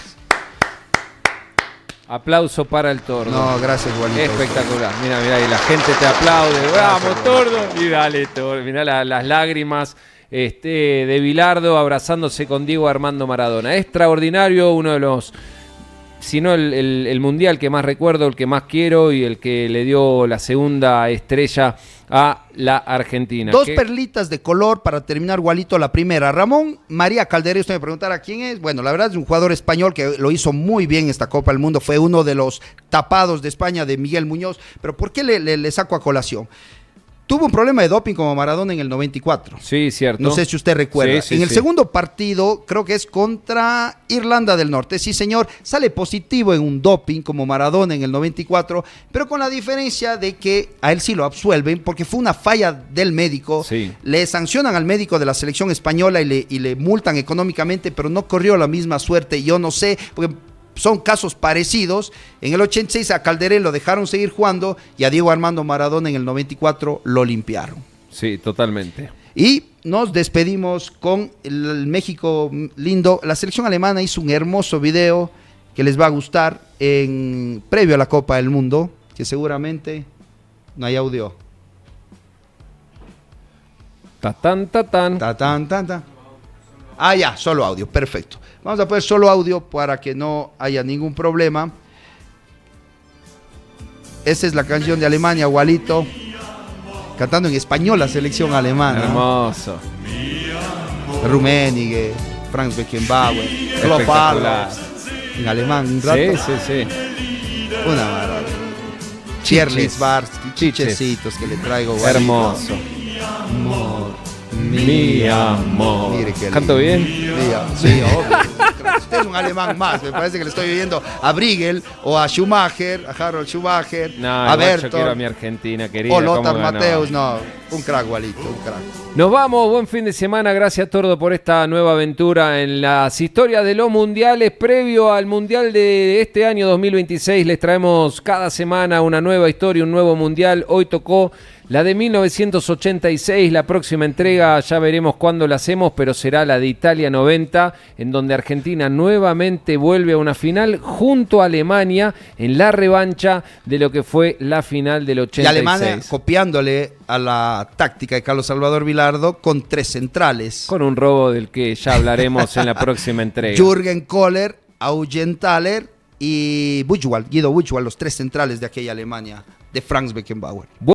Aplauso para el Tordo.
No, gracias, Juanito.
Espectacular. Mira, y la gente te aplaude. ¡Vamos, Tordo! Y dale, Tordo. Mirá las lágrimas de Bilardo abrazándose con Diego Armando Maradona. Extraordinario, uno de los, si no el mundial que más recuerdo, el que más quiero y el que le dio la segunda estrella a la Argentina.
Dos perlitas de color para terminar, Gualito. La primera, Ramón María Calderé. Usted me preguntará quién es. Bueno, la verdad es un jugador español que lo hizo muy bien esta Copa del Mundo. Fue uno de los tapados de España, de Miguel Muñoz. Pero ¿por qué le saco a colación? Tuvo un problema de doping como Maradona en el 94.
Sí, cierto.
No sé si usted recuerda.
Sí,
en el segundo partido, creo que es contra Irlanda del Norte. Sí, señor, sale positivo en un doping como Maradona en el 94, pero con la diferencia de que a él sí lo absuelven porque fue una falla del médico.
Sí.
Le sancionan al médico de la selección española y le multan económicamente, pero no corrió la misma suerte. Yo no sé, porque son casos parecidos. En el 86 a Calderé lo dejaron seguir jugando y a Diego Armando Maradona en el 94 lo limpiaron.
Sí, totalmente.
Y nos despedimos con el México lindo. La selección alemana hizo un hermoso video que les va a gustar previo a la Copa del Mundo, que seguramente no hay audio.
Tatán, tatán.
Tatán, tatán. Ah, ya, solo audio, perfecto. Vamos a poner solo audio para que no haya ningún problema. Esa es la canción de Alemania, Gualito. Cantando en español la selección alemana.
Hermoso.
Rummenigge, Franz Beckenbauer, Klopalo. En alemán, un rato.
Sí.
Una maravilla. Chierlis Barsky, chichecitos que le traigo, Gualito.
Hermoso. Mi amor.
Mire que
¿Canto bien?
Sí, obvio. Usted es un alemán más. Me parece que le estoy viendo a Briegel o a Schumacher, a Harold Schumacher, a Berto.
Yo quiero a mi Argentina querida.
O Lothar Matthäus. No, un crack, Gualito, un crack.
Nos vamos, buen fin de semana. Gracias, Tordo, por esta nueva aventura en las historias de los mundiales. Previo al mundial de este año 2026, les traemos cada semana una nueva historia, un nuevo mundial. Hoy tocó la de 1986, la próxima entrega ya veremos cuándo la hacemos, pero será la de Italia 90, en donde Argentina nuevamente vuelve a una final junto a Alemania en la revancha de lo que fue la final del 86.
Y Alemania copiándole a la táctica de Carlos Salvador Vilardo con 3 centrales.
Con un robo del que ya hablaremos en la próxima entrega.
Jürgen Kohler, Augenthaler y Buchwald, Guido Buchwald, los 3 centrales de aquella Alemania de Franz Beckenbauer.